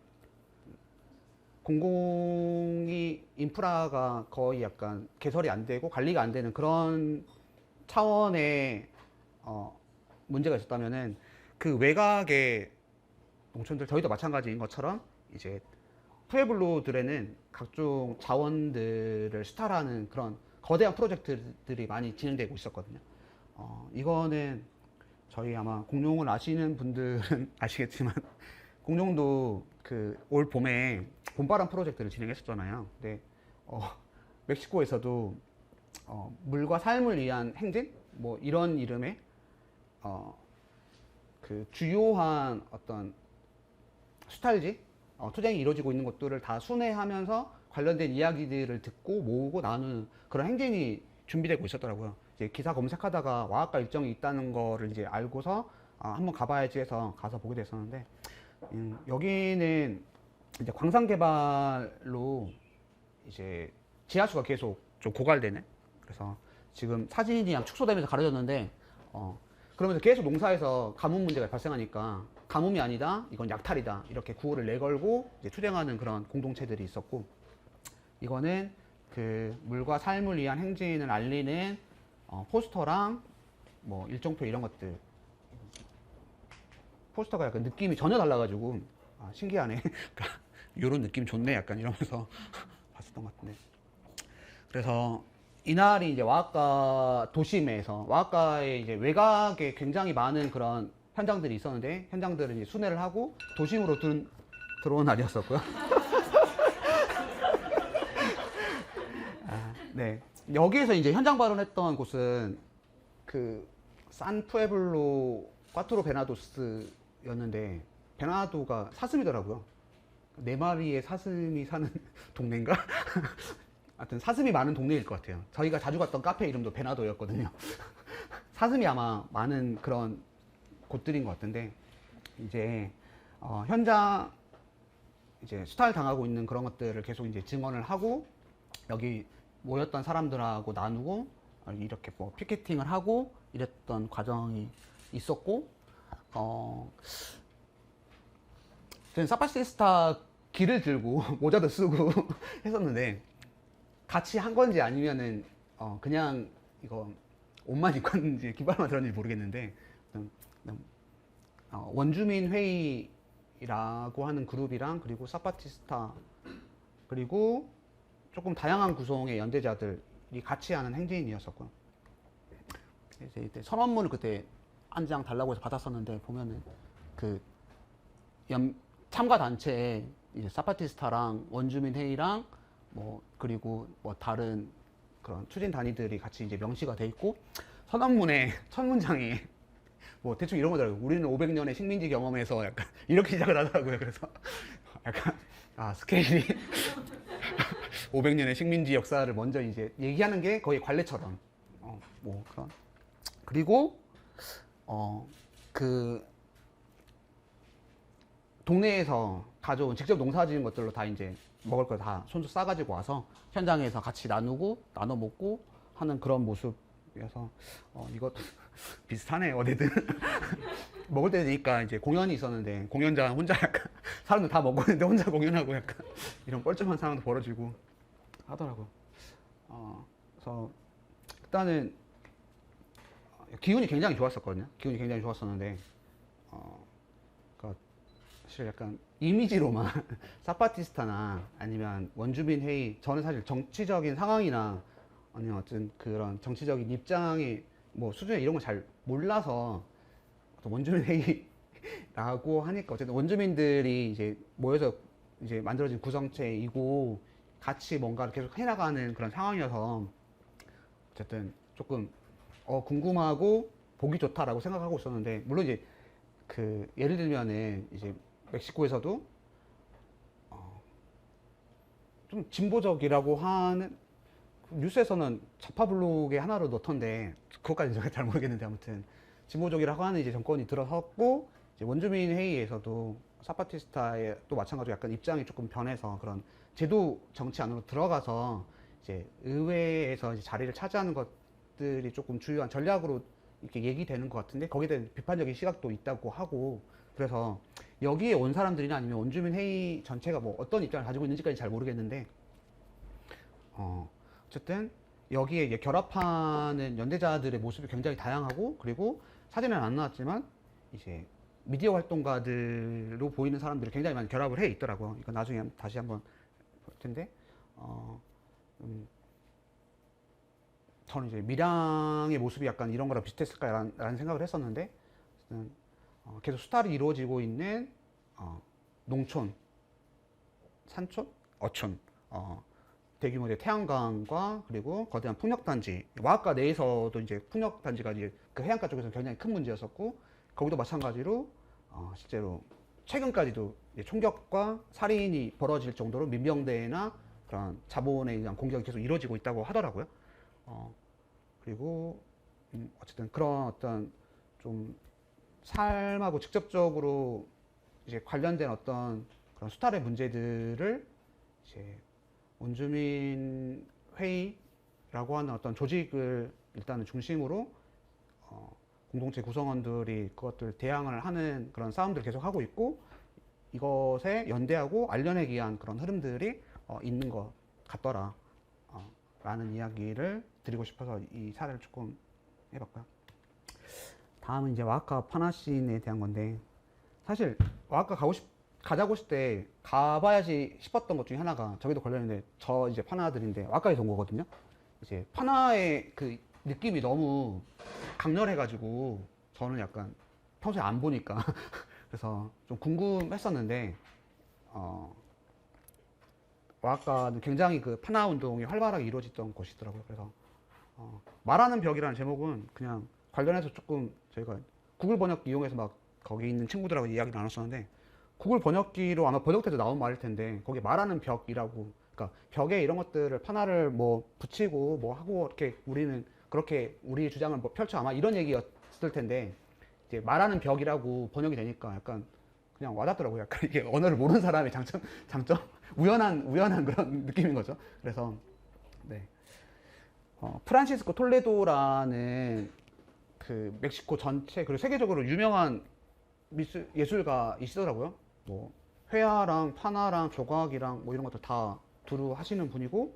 공공이 인프라가 거의 약간 개설이 안 되고 관리가 안 되는 그런 차원의 문제가 있었다면은 그 외곽의 농촌들 저희도 마찬가지인 것처럼 이제 푸에블로들에는 각종 자원들을 수탈하는 그런 거대한 프로젝트들이 많이 진행되고 있었거든요. 이거는 저희 아마 공룡을 아시는 분들은 아시겠지만 공룡도 그 올 봄에 봄바람 프로젝트를 진행했었잖아요. 근데 멕시코에서도 물과 삶을 위한 행진 뭐 이런 이름의 그 주요한 어떤 수탈지 투쟁이 이루어지고 있는 것들을 다 순회하면서 관련된 이야기들을 듣고 모으고 나누는 그런 행진이 준비되고 있었더라고요. 이제 기사 검색하다가 와아까 일정이 있다는 거를 이제 알고서 한번 가봐야지 해서 가서 보게 됐었는데 여기는 이제 광산 개발로 이제 지하수가 계속 좀 고갈되는 그래서 지금 사진이 그냥 축소되면서 가려졌는데 그러면서 계속 농사에서 가뭄 문제가 발생하니까 가뭄이 아니다 이건 약탈이다 이렇게 구호를 내걸고 이제 투쟁하는 그런 공동체들이 있었고 이거는 그 물과 삶을 위한 행진을 알리는 포스터랑 뭐 일정표 이런 것들 포스터가 약간 느낌이 전혀 달라가지고 신기하네 이런 느낌 좋네 약간 이러면서 봤었던 것 같은데 그래서 이날이 이제 와아까 도심에서 와아까에 이제 외곽에 굉장히 많은 그런 현장들이 있었는데 현장들을 이제 순회를 하고 도심으로 들어온 날이었었고요. 네. 여기에서 이제 현장 발언했던 곳은 그 산푸에블로 꽈트로 베나도스였는데 베나도가 사슴이더라고요. 네 마리의 사슴이 사는 동네인가? 하여튼 사슴이 많은 동네일 것 같아요. 저희가 자주 갔던 카페 이름도 베나도였거든요. 사슴이 아마 많은 그런 곳들인 것 같은데 이제 현장 이제 수탈 당하고 있는 그런 것들을 계속 이제 증언을 하고 여기 모였던 사람들하고 나누고 이렇게 뭐 피켓팅을 하고 이랬던 과정이 있었고 저는 사파시스타 길을 들고 모자도 쓰고 했었는데 같이 한 건지 아니면은 그냥 이거 옷만 입고 왔는지 깃발만 들었는지 모르겠는데 원주민 회의라고 하는 그룹이랑 그리고 사파티스타 그리고 조금 다양한 구성의 연대자들이 같이 하는 행진이었었고요. 그래서 이때 선언문을 그때 한 장 달라고 해서 받았었는데 보면은 그 참가 단체에 이제 사파티스타랑 원주민 회의랑 뭐 그리고 뭐 다른 그런 추진 단위들이 같이 이제 명시가 돼 있고 선언문의 첫 문장이 뭐 대충 이런 거더라고요. 우리는 500년의 식민지 경험에서 약간 이렇게 시작을 하더라고요. 그래서 약간 스케일이 500년의 식민지 역사를 먼저 이제 얘기하는 게 거의 관례처럼 뭐 그런 그리고 그 동네에서 가져온 직접 농사 지은 것들로 다 이제 먹을 거 다 손수 싸가지고 와서 현장에서 같이 나누고 나눠 먹고 하는 그런 모습이어서 이것도 비슷하네 어디든 먹을 때 되니까 이제 공연이 있었는데 공연자 혼자 약간 사람들 다 먹었는데 혼자 공연하고 약간 이런 뻘쭘한 상황도 벌어지고 하더라고요. 그래서 일단은 기운이 굉장히 좋았었거든요. 기운이 굉장히 좋았었는데 그러니까 사실 약간 이미지로만 사파티스타나 아니면 원주민 회의 저는 사실 정치적인 상황이나 아니면 어떤 그런 정치적인 입장이 뭐 수준이 이런 거 잘 몰라서 원주민 회의라고 하니까 어쨌든 원주민들이 이제 모여서 이제 만들어진 구성체이고 같이 뭔가를 계속 해나가는 그런 상황이어서 어쨌든 조금 궁금하고 보기 좋다라고 생각하고 있었는데 물론 이제 그 예를 들면은 이제 멕시코에서도 좀 진보적이라고 하는 뉴스에서는 좌파 블록의 하나로 넣던데 그것까지 제가 잘 모르겠는데 아무튼 진보적이라고 하는 이제 정권이 들어섰고 이제 원주민 회의에서도 사파티스타의 또 마찬가지로 약간 입장이 조금 변해서 그런 제도 정치 안으로 들어가서 이제 의회에서 이제 자리를 차지하는 것들이 조금 주요한 전략으로 이렇게 얘기되는 것 같은데 거기에 대한 비판적인 시각도 있다고 하고 그래서 여기에 온 사람들이나 아니면 원주민 회의 전체가 뭐 어떤 입장을 가지고 있는지까지 잘 모르겠는데 어쨌든 여기에 이제 결합하는 연대자들의 모습이 굉장히 다양하고 그리고 사진은 안 나왔지만 이제 미디어 활동가들로 보이는 사람들이 굉장히 많이 결합을 해 있더라고요. 이거 나중에 다시 한번 볼 텐데 저는 이제 밀양의 모습이 약간 이런 거랑 비슷했을까라는 생각을 했었는데 계속 수탈이 이루어지고 있는 농촌, 산촌, 어촌 대규모의 태양광과 그리고 거대한 풍력단지 와아까 내에서도 이제 풍력단지가 이제 그 해안가 쪽에서 굉장히 큰 문제였었고 거기도 마찬가지로 실제로 최근까지도 총격과 살인이 벌어질 정도로 민병대나 그런 자본에 의한 공격이 계속 이루어지고 있다고 하더라고요. 그리고 어쨌든 그런 어떤 좀 삶하고 직접적으로 이제 관련된 어떤 그런 수탈의 문제들을 이제 원주민 회의라고 하는 어떤 조직을 일단은 중심으로 공동체 구성원들이 그것들 대항을 하는 그런 싸움들을 계속 하고 있고 이것에 연대하고 알려내기 위한 그런 흐름들이 있는 것 같더라 라는 이야기를 드리고 싶어서 이 사례를 조금 해봤고요. 다음은 이제 와아까 파나씬에 대한 건데 사실 와아까 가자고 했을 때 가봐야지 싶었던 것 중에 하나가 저기도 걸렸는데 저 이제 파나들인데 와아까에서 온 거거든요. 이제 파나의 그 느낌이 너무 강렬해가지고 저는 약간 평소에 안 보니까 그래서 좀 궁금했었는데 와아까는 굉장히 그 파나 운동이 활발하게 이루어졌던 곳이더라고요. 그래서 말하는 벽이라는 제목은 그냥 관련해서 조금 저희가 구글 번역기 이용해서 막 거기 있는 친구들하고 이야기 나눴었는데 구글 번역기로 아마 번역돼서 나온 말일 텐데 거기 말하는 벽이라고 그러니까 벽에 이런 것들을 파나를 뭐 붙이고 뭐 하고 이렇게 우리는 그렇게 우리 주장을 뭐 펼쳐 아마 이런 얘기였을 텐데 이제 말하는 벽이라고 번역이 되니까 약간 그냥 와닿더라고요. 약간 이게 언어를 모르는 사람의 장점 우연한 그런 느낌인 거죠. 그래서 네. 프란시스코 톨레도라는 그 멕시코 전체 그리고 세계적으로 유명한 예술가이시더라고요. 뭐 회화랑 파나랑 조각이랑 뭐 이런 것들 다 두루 하시는 분이고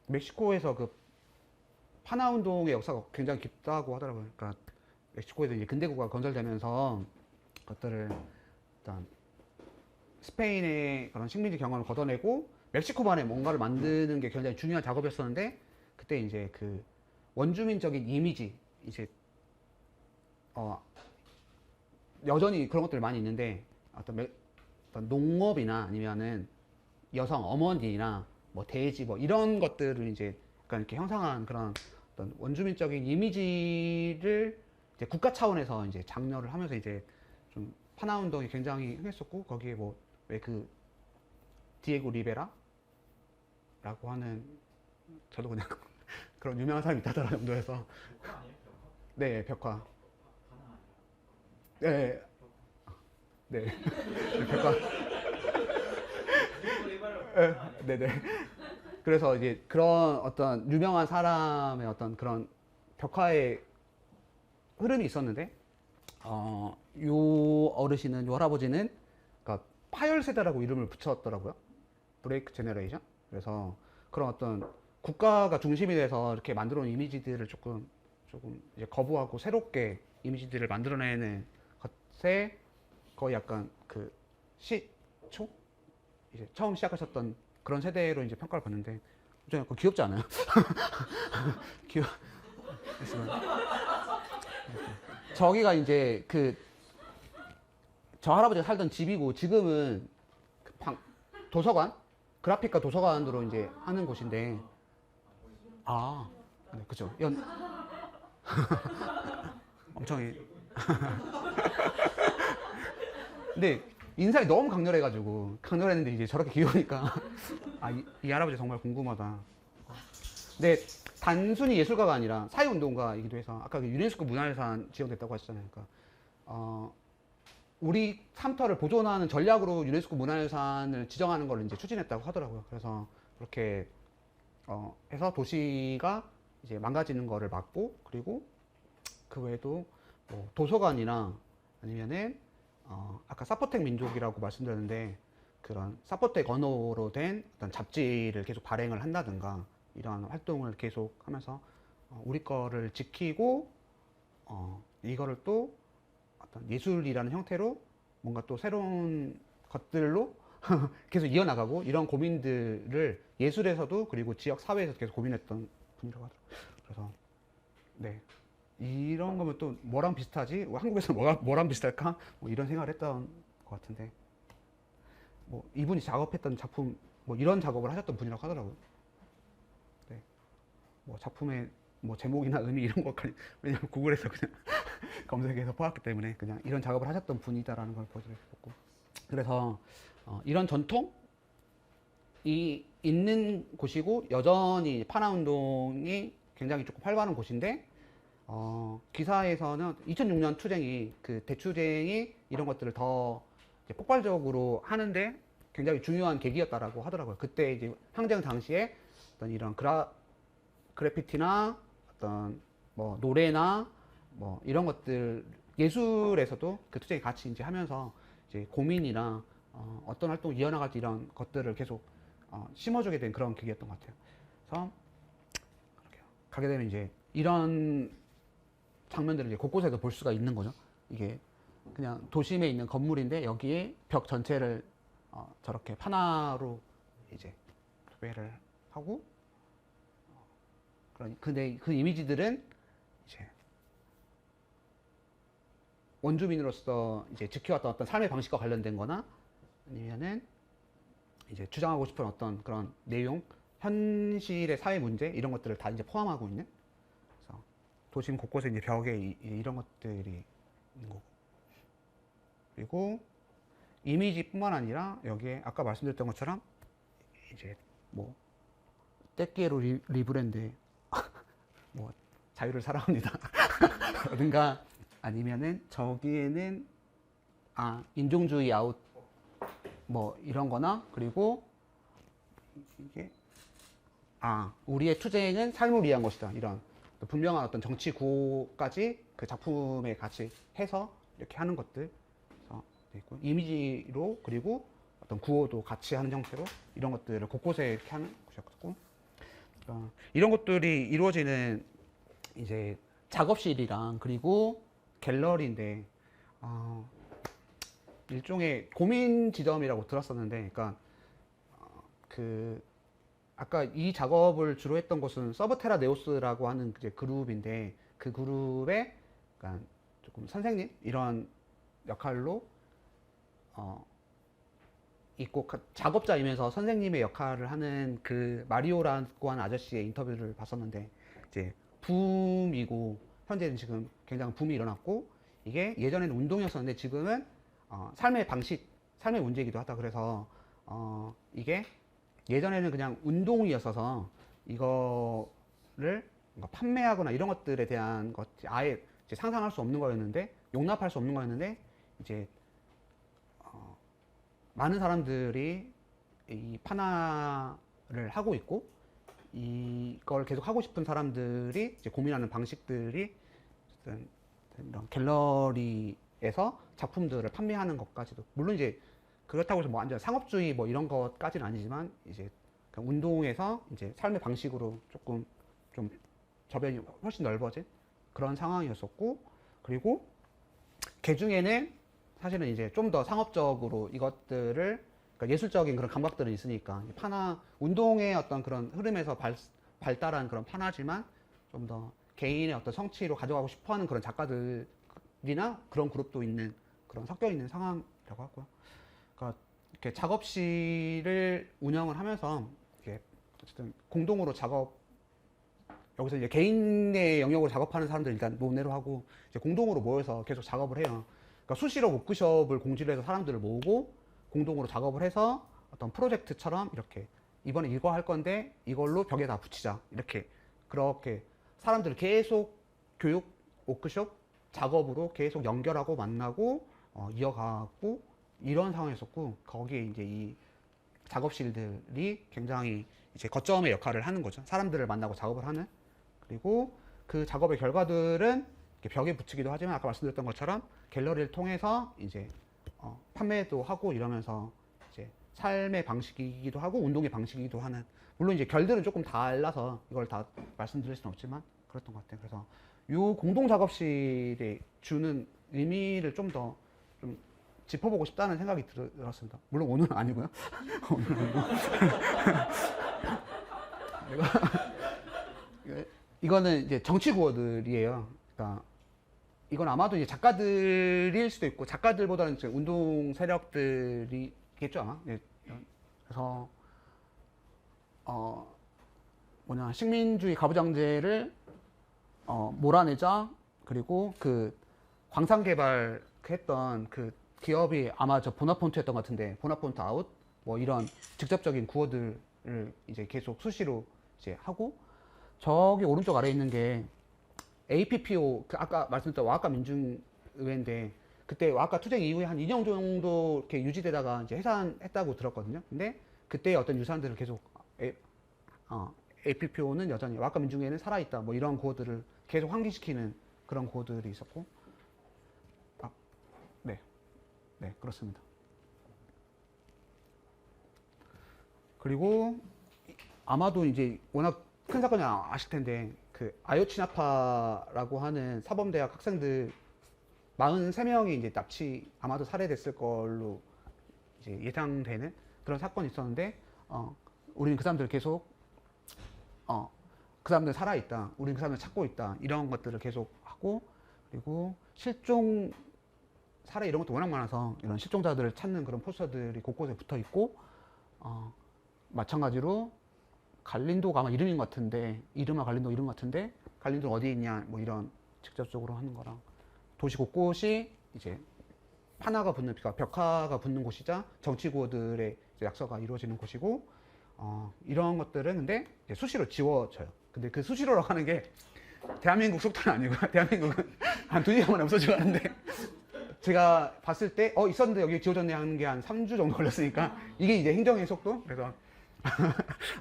멕시코에서 그 파나 운동의 역사가 굉장히 깊다고 하더라고요. 그러니까 멕시코에서 이제 근대국가가 건설되면서 그것들을 일단 스페인의 그런 식민지 경험을 걷어내고 멕시코만의 뭔가를 만드는 게 굉장히 중요한 작업이었었는데 그때 이제 그 원주민적인 이미지 이제 여전히 그런 것들이 많이 있는데 어떤 농업이나 아니면은 여성 어머니나 뭐 돼지 뭐 이런 것들을 이제 약간 이렇게 형상한 그런 어떤 원주민적인 이미지를 이제 국가 차원에서 이제 장려를 하면서 이제 좀 파나 운동이 굉장히 흥했었고 거기에 뭐 왜 그 디에고 리베라라고 하는 저도 그냥 그런 유명한 사람이 있다더라 정도에서 벽화 아니에요? 벽화? 네 벽화 파나 아니에요? 네 네. 벽화 디에고 리베라 네, 파나 아니에요? 네네. 그래서 이제 그런 어떤 유명한 사람의 어떤 그런 벽화의 흐름이 있었는데, 요 어르신은, 요 할아버지는, 그러니까 파열 세대라고 이름을 붙였더라고요. 브레이크 제너레이션. 그래서 그런 어떤 국가가 중심이 돼서 이렇게 만들어 놓은 이미지들을 조금 이제 거부하고 새롭게 이미지들을 만들어내는 것에 거의 약간 그 시초? 이제 처음 시작하셨던 그런 세대로 이제 평가를 받는데 좀 약간 귀엽지 않아요? 귀여. 저기가 이제 그 저 할아버지가 살던 집이고 지금은 그 도서관 그래픽과 도서관으로 이제 하는 곳인데 네, 그죠. 엄청 근데 인상이 너무 강렬했는데 이제 저렇게 귀여우니까 이 할아버지 정말 궁금하다. 근데 단순히 예술가가 아니라 사회운동가이기도 해서 아까 그 유네스코 문화유산 지정됐다고 하셨잖아요. 그러니까 우리 삼터를 보존하는 전략으로 유네스코 문화유산을 지정하는 걸 이제 추진했다고 하더라고요. 그래서 그렇게 해서 도시가 이제 망가지는 거를 막고 그리고 그 외에도 뭐 도서관이나 아니면은 아까 사포텍 민족이라고 말씀드렸는데 그런 사포텍 언어로 된 어떤 잡지를 계속 발행을 한다든가 이러한 활동을 계속 하면서 우리 거를 지키고 이거를 또 어떤 예술이라는 형태로 뭔가 또 새로운 것들로 계속 이어나가고 이런 고민들을 예술에서도 그리고 지역 사회에서도 계속 고민했던 분이라고 하더라고요. 그래서 네 이런 거면 또 뭐랑 비슷하지? 한국에서 뭐랑 비슷할까? 뭐 이런 생각을 했던 것 같은데 뭐 이분이 작업했던 작품 뭐 이런 작업을 하셨던 분이라고 하더라고요. 네. 뭐 작품의 뭐 제목이나 의미 이런 것까지 왜냐면 구글에서 그냥 검색해서 보았기 때문에 그냥 이런 작업을 하셨던 분이다라는 걸 보여드렸고 그래서 이런 전통이 있는 곳이고 여전히 파나 운동이 굉장히 조금 활발한 곳인데 기사에서는 2006년 투쟁이 그 대투쟁이 이런 것들을 더 이제 폭발적으로 하는데 굉장히 중요한 계기였다라고 하더라고요. 그때 이제 항쟁 당시에 어떤 이런 그래피티나 어떤 뭐 노래나 뭐 이런 것들 예술에서도 그 투쟁이 같이 이제 하면서 이제 고민이나 어떤 활동을 이어나갈지 이런 것들을 계속 심어주게 된 그런 계기였던 것 같아요. 그래서 그렇게 가게 되면 이제 이런 장면들을 이제 곳곳에서 볼 수가 있는 거죠. 이게 그냥 도심에 있는 건물인데 여기에 벽 전체를 저렇게 파나로 이제 도배를 하고 근데 그 이미지들은 이제 원주민으로서 이제 지켜왔던 어떤 삶의 방식과 관련된 거나 아니면은 이제 주장하고 싶은 어떤 그런 내용, 현실의 사회 문제 이런 것들을 다 이제 포함하고 있는 그래서 도심 곳곳에 이제 벽에 이런 것들이 있는 거고 그리고 이미지뿐만 아니라 여기에 아까 말씀드렸던 것처럼 이제 뭐 떼끼로 리브랜드 뭐 자유를 사랑합니다 라든가 아니면은 저기에는 인종주의 아웃 뭐 이런 거나 그리고 이게 우리의 투쟁은 삶을 위한 것이다 이런 분명한 어떤 정치 구호까지 그 작품에 같이 해서 이렇게 하는 것들 있고 이미지로 그리고 어떤 구호도 같이 하는 형태로 이런 것들을 곳곳에 이렇게 하는 것이었고 이런 것들이 이루어지는 이제 작업실이랑 그리고 갤러리인데 일종의 고민 지점이라고 들었었는데 그러니까 그 아까 이 작업을 주로 했던 곳은 서브테라 네오스라고 하는 이제 그룹인데 그 그룹에 그러니까 조금 선생님 이런 역할로 있고 작업자이면서 선생님의 역할을 하는 그 마리오라고 하는 아저씨의 인터뷰를 봤었는데 이제 붐이고 현재는 지금 굉장히 붐이 일어났고 이게 예전에는 운동이었었는데 지금은 삶의 방식, 삶의 문제이기도 하다. 그래서 이게 예전에는 그냥 운동이었어서 이거를 뭔가 판매하거나 이런 것들에 대한 것 아예 이제 상상할 수 없는 거였는데 용납할 수 없는 거였는데 이제 많은 사람들이 이 판화를 하고 있고 이걸 계속 하고 싶은 사람들이 이제 고민하는 방식들이 어떤 이런 갤러리에서 작품들을 판매하는 것까지도 물론 이제 그렇다고 해서 뭐 완전 상업주의 뭐 이런 것까지는 아니지만 이제 운동에서 이제 삶의 방식으로 조금 좀 저변이 훨씬 넓어진 그런 상황이었었고 그리고 그 중에는 사실은 이제 좀 더 상업적으로 이것들을 그러니까 예술적인 그런 감각들은 있으니까 판화 운동의 어떤 그런 흐름에서 발달한 그런 판화지만 좀 더 개인의 어떤 성취로 가져가고 싶어하는 그런 작가들이나 그런 그룹도 있는 그런 섞여 있는 상황이라고 하고요. 그러니까 이렇게 작업실을 운영을 하면서 이렇게 어쨌든 공동으로 여기서 이제 개인의 영역으로 작업하는 사람들 일단 논외로 하고 이제 공동으로 모여서 계속 작업을 해요. 그러니까 수시로 워크숍을 공지를 해서 사람들을 모으고 공동으로 작업을 해서 어떤 프로젝트처럼 이렇게 이번에 이거 할 건데 이걸로 벽에다 붙이자 이렇게 그렇게 사람들을 계속 교육 워크숍 작업으로 계속 연결하고 만나고 이어가고 이런 상황이었었고 거기에 이제 이 작업실들이 굉장히 이제 거점의 역할을 하는 거죠. 사람들을 만나고 작업을 하는 그리고 그 작업의 결과들은 벽에 붙이기도 하지만 아까 말씀드렸던 것처럼 갤러리를 통해서 이제 판매도 하고 이러면서 이제 삶의 방식이기도 하고 운동의 방식이기도 하는 물론 이제 결들은 조금 달라서 이걸 다 말씀드릴 수는 없지만 그랬던 것 같아요. 그래서 이 공동 작업실에 주는 의미를 좀 더 좀 짚어보고 싶다는 생각이 들었습니다. 물론 오늘은 아니고요. 오늘은 아니고. 이거는 이제 정치 구호들이에요. 그러니까 이건 아마도 이제 작가들일 수도 있고 작가들보다는 이제 운동 세력들이겠죠 아마. 예. 그래서 식민주의 가부장제를 몰아내자 그리고 그 광산 개발 했던 그 기업이 아마 저 보나폰트였던 것 같은데 보나폰트 아웃 뭐 이런 직접적인 구호들을 이제 계속 수시로 이제 하고 저기 오른쪽 아래에 있는 게 APPO 그 아까 말씀드렸던 와아카 민중의회인데 그때 와아카 투쟁 이후에 한 2년 정도 이렇게 유지되다가 이제 해산했다고 들었거든요. 근데 그때 어떤 유산들을 계속 APPO는 여전히 와아카 민중의회는 살아있다 뭐 이런 구호들을 계속 환기시키는 그런 구호들이 있었고 네 그렇습니다. 그리고 아마도 이제 워낙 큰 사건이 아실 텐데 그 아요치나파라고 하는 사범대학 학생들 43명이 이제 납치 아마도 살해됐을 걸로 이제 예상되는 그런 사건이 있었는데 우리는 그 사람들 계속 그 사람들 살아있다, 우린 그 사람들 찾고 있다, 이런 것들을 계속 하고, 그리고 실종 사례 이런 것도 워낙 많아서 이런 실종자들을 찾는 그런 포스터들이 곳곳에 붙어 있고, 마찬가지로 갈린도가 아마 이름인 것 같은데, 이름아 갈린도 이름 같은데 갈린도 어디 있냐 뭐 이런 직접적으로 하는 거랑, 도시 곳곳이 이제 판화가 붙는, 그러니까 벽화가 붙는 곳이자 정치구호들의 약서가 이루어지는 곳이고, 이런 것들은 근데 이제 수시로 지워져요. 근데 그 수시로라고 하는 게 대한민국 속도는 아니고, 대한민국은 한 2시간 만에 없어지고 하는데, 제가 봤을 때 있었는데 여기 지워졌네 하는 게 한 3주 정도 걸렸으니까, 이게 이제 행정의 속도. 그래서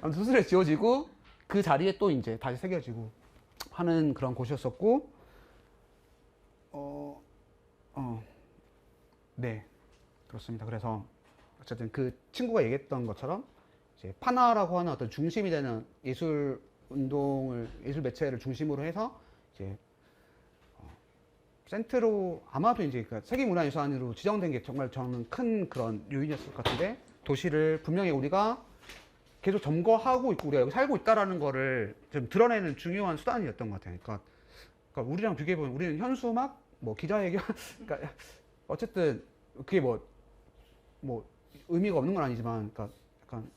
아무튼 수시로 지워지고 그 자리에 또 이제 다시 새겨지고 하는 그런 곳이었었고, 네, 그렇습니다. 그래서 어쨌든 그 친구가 얘기했던 것처럼 이제 판화라고 하는 어떤 중심이 되는 예술 운동을, 예술 매체를 중심으로 해서 이제 센트로, 아마도 이제 그러니까 세계문화유산으로 지정된 게 정말 저는 큰 그런 요인이었을 것 같은데, 도시를 분명히 우리가 계속 점거하고 있고 우리가 여기 살고 있다라는 거를 좀 드러내는 중요한 수단이었던 것 같아요. 그러니까 우리랑 비교해보면 우리는 현수막, 뭐 기자회견, 그러니까 어쨌든 그게 뭐 의미가 없는 건 아니지만, 그러니까 약간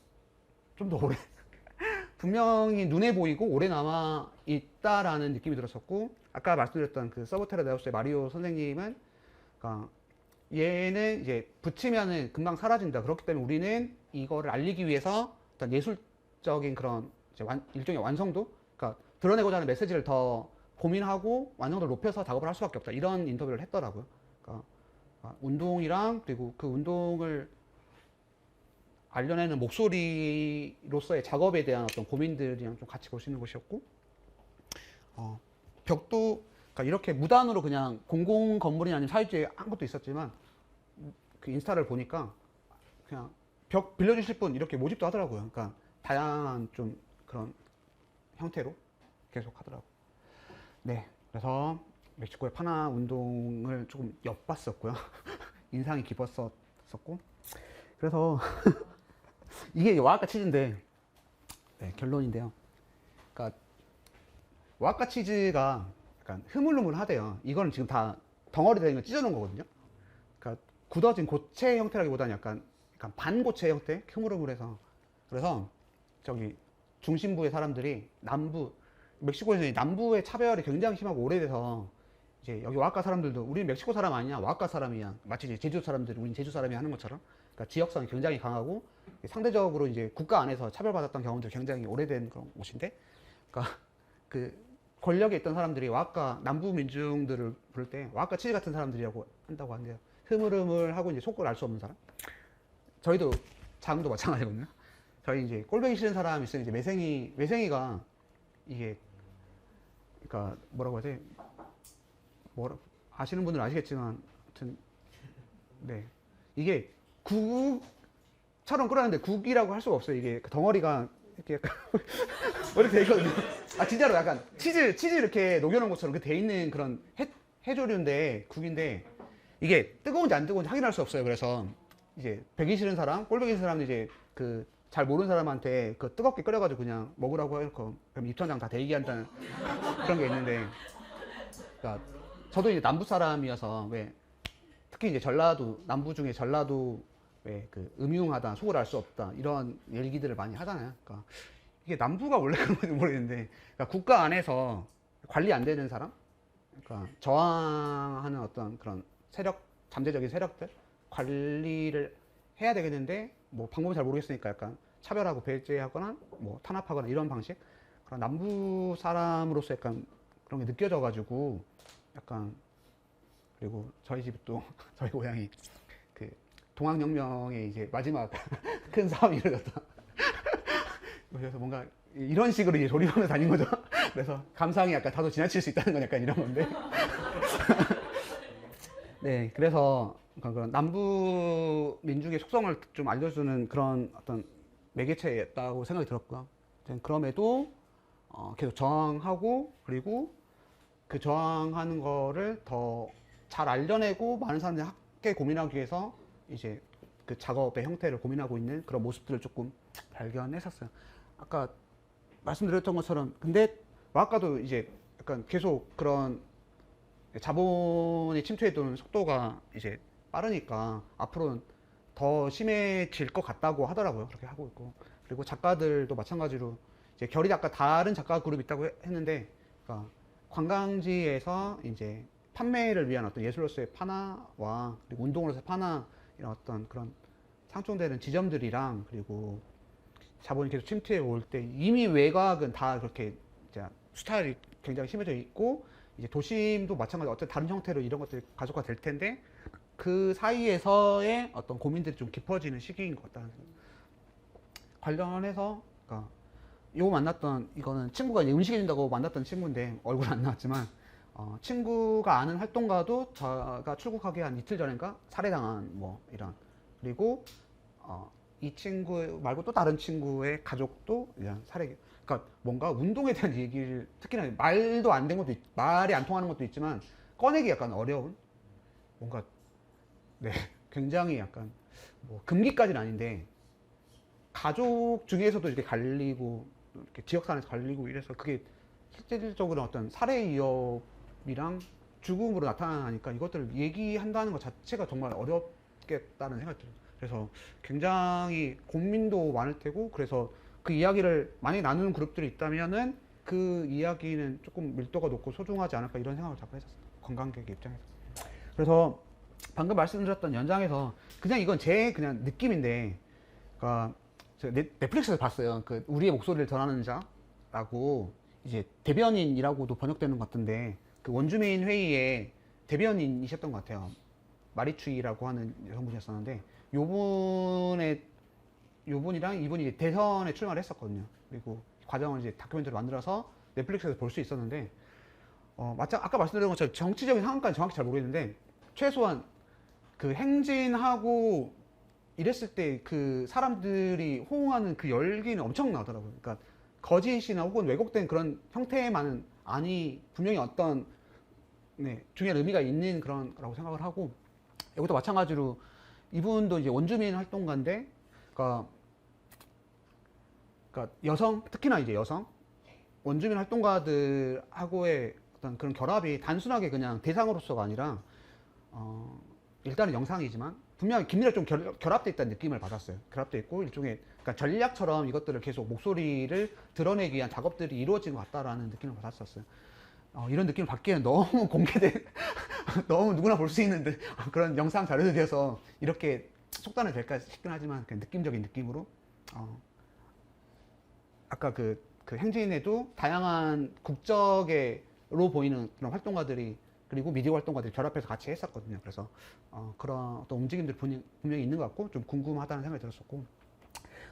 좀 더 오래 분명히 눈에 보이고 오래 남아 있다라는 느낌이 들었었고, 아까 말씀드렸던 그 서브테라 네오스의 마리오 선생님은, 그러니까 얘는 이제 붙이면은 금방 사라진다. 그렇기 때문에 우리는 이거를 알리기 위해서 어떤 예술적인 그런 이제 일종의 완성도, 그러니까 드러내고자 하는 메시지를 더 고민하고 완성도를 높여서 작업을 할 수밖에 없다. 이런 인터뷰를 했더라고요. 그러니까 운동이랑, 그리고 그 운동을 알려내는 목소리로서의 작업에 대한 어떤 고민들이랑 좀 같이 볼 수 있는 곳이었고, 벽도, 그러니까 이렇게 무단으로 그냥 공공 건물이 아니면 사유지에 한 것도 있었지만, 그 인스타를 보니까 그냥 벽 빌려주실 분 이렇게 모집도 하더라고요. 그러니까 다양한 좀 그런 형태로 계속 하더라고요. 네, 그래서 멕시코의 파나 운동을 조금 엿봤었고요. 인상이 깊었었고, 그래서 이게 와아까 치즈인데, 네, 결론인데요. 그러니까 와아까 치즈가 약간 흐물흐물하대요. 이거는 지금 다 덩어리 되는 거 찢어놓은 거거든요. 그러니까 굳어진 고체 형태라기보다는 약간 반고체 형태, 흐물흐물해서. 그래서 저기 중심부의 사람들이 멕시코에서는 남부의 차별이 굉장히 심하고 오래돼서, 이제 여기 와아까 사람들도 우리는 멕시코 사람 아니냐, 와아까 사람이야, 마치 이제 제주 사람들이 우린 제주 사람이 하는 것처럼, 그러니까 지역성이 굉장히 강하고 상대적으로 이제 국가 안에서 차별받았던 경험도 굉장히 오래된 그런 곳인데, 그러니까 그 권력에 있던 사람들이 와아까 남부 민중들을 부를 때 와아까 치즈 같은 사람들이라고 한다고 하는데요. 흐물흐물하고 이제 속을 알 수 없는 사람. 저희도 장도 마찬가지거든요. 저희 이제 꼴보기 싫은 사람 있으면 이제 매생이가 이게, 그러니까 뭐라고 하지? 아시는 분들은 아시겠지만, 아무튼 네, 이게 국처럼 끓였는데 국이라고 할 수가 없어요. 이게 그 덩어리가 이렇게 약간 이렇게 돼 있거든요. 진짜로 약간 치즈 이렇게 녹여놓은 것처럼 돼 있는 그런 해조류인데, 국인데 이게 뜨거운지 안 뜨거운지 확인할 수 없어요. 그래서 이제 배기 싫은 사람, 꼴보기 싫은 사람은 이제 그 잘 모르는 사람한테 그 뜨겁게 끓여가지고 그냥 먹으라고 해놓고, 그럼 입천장 다 대기한다는 그런 게 있는데, 그러니까 저도 이제 남부 사람이어서, 왜 특히 이제 전라도, 남부 중에 전라도 왜 그 음흉하다, 속을 알 수 없다, 이런 얘기들을 많이 하잖아요. 그러니까 이게 남부가 원래 그런 건지 모르겠는데, 그러니까 국가 안에서 관리 안 되는 사람, 그러니까 저항하는 어떤 그런 세력, 잠재적인 세력들 관리를 해야 되겠는데, 뭐 방법을 잘 모르겠으니까 약간 차별하고 배제하거나 뭐 탄압하거나 이런 방식, 그런 남부 사람으로서 약간 그런 게 느껴져가지고, 약간, 그리고 저희 집이 또 저희 고향이 그 동학혁명의 이제 마지막 큰 사업이 이루어졌다. 그래서 뭔가 이런 식으로 이제 조립하면서 다닌 거죠. 그래서 감상이 약간 다소 지나칠 수 있다는 건 약간 이런 건데. 네, 그래서 그런 남부 민족의 속성을 좀 알려주는 그런 어떤 매개체였다고 생각이 들었고요. 그럼에도 계속 저항하고, 그리고 그 저항하는 거를 더 잘 알려내고 많은 사람들이 함께 고민하기 위해서 이제 그 작업의 형태를 고민하고 있는 그런 모습들을 조금 발견했었어요. 아까 말씀드렸던 것처럼 근데 아까도 이제 약간 계속 그런 자본이 침투해도는 속도가 이제 빠르니까 앞으로는 더 심해질 것 같다고 하더라고요. 그렇게 하고 있고 그리고 작가들도 마찬가지로 이제 결이 아까 다른 작가 그룹이 있다고 했는데 그러니까 관광지에서 이제 판매를 위한 어떤 예술로서의 판화와 그리고 운동으로서의 판화 이런 어떤 그런 상충되는 지점들이랑 그리고 자본이 계속 침투해 올 때 이미 외곽은 다 그렇게 이제 스타일이 굉장히 심해져 있고 이제 도심도 마찬가지로 어떤 다른 형태로 이런 것들이 가속화 될 텐데 그 사이에서의 어떤 고민들이 좀 깊어지는 시기인 것 같다는 생각. 관련해서 그러니까 요 만났던 이거는 친구가 이제 음식 해준다고 만났던 친구인데 얼굴 안 나왔지만 친구가 아는 활동가도 제가 출국하기 한 이틀 전인가 살해당한 뭐 이런 그리고 이 친구 말고 또 다른 친구의 가족도 이런 살해. 그러니까 뭔가 운동에 대한 얘기를 특히나 말도 안 된 것도 말이 안 통하는 것도 있지만 꺼내기 약간 어려운 뭔가 네 굉장히 약간 뭐 금기까지는 아닌데 가족 중에서도 이렇게 갈리고 이렇게 지역사회에서 갈리고 이래서 그게 실질적으로 어떤 살해 위협이랑 죽음으로 나타나니까 이것들을 얘기한다는 것 자체가 정말 어렵겠다는 생각이 들어요. 그래서 굉장히 고민도 많을 테고 그래서 그 이야기를 만약에 나누는 그룹들이 있다면은 그 이야기는 조금 밀도가 높고 소중하지 않을까 이런 생각을 자꾸 했었어요. 관광객의 입장에서. 그래서 방금 말씀드렸던 연장에서 그냥 이건 제 그냥 느낌인데 그러니까 제가 넷플릭스에서 봤어요. 그 우리의 목소리를 전하는 자라고 이제 대변인이라고도 번역되는 것 같은데 그 원주민 회의에 대변인이셨던 것 같아요. 마리추이라고 하는 여성분이었었는데 요분이랑 이분이 이제 대선에 출마를 했었거든요. 그리고 과정을 이제 다큐멘터리로 만들어서 넷플릭스에서 볼 수 있었는데 아까 말씀드린 것처럼 정치적인 상황까지 정확히 잘 모르겠는데 최소한 그 행진하고 이랬을 때 그 사람들이 호응하는 그 열기는 엄청나더라고요. 그러니까 거짓이나 혹은 왜곡된 그런 형태만은 아니 분명히 어떤 중요한 의미가 있는 그런 거라고 생각을 하고 여기도 마찬가지로 이분도 이제 원주민 활동가인데 그러니까 여성 특히나 이제 여성 원주민 활동가들하고의 어떤 그런 결합이 단순하게 그냥 대상으로서가 아니라 일단은 영상이지만 분명히 긴밀하게 좀 결합돼 있다는 느낌을 받았어요. 결합돼 있고 일종의 그러니까 전략처럼 이것들을 계속 목소리를 드러내기 위한 작업들이 이루어진 것 같다라는 느낌을 받았었어요. 이런 느낌을 받기에는 너무 공개된 너무 누구나 볼 수 있는 그런 영상 자료들이어서 이렇게 속단이 될까 싶긴 하지만 그냥 느낌적인 느낌으로 아까 그 행진에도 다양한 국적으로 보이는 그런 활동가들이 그리고 미디어 활동가들이 결합해서 같이 했었거든요. 그래서 그런 어떤 움직임들이 분명히 있는 것 같고 좀 궁금하다는 생각이 들었었고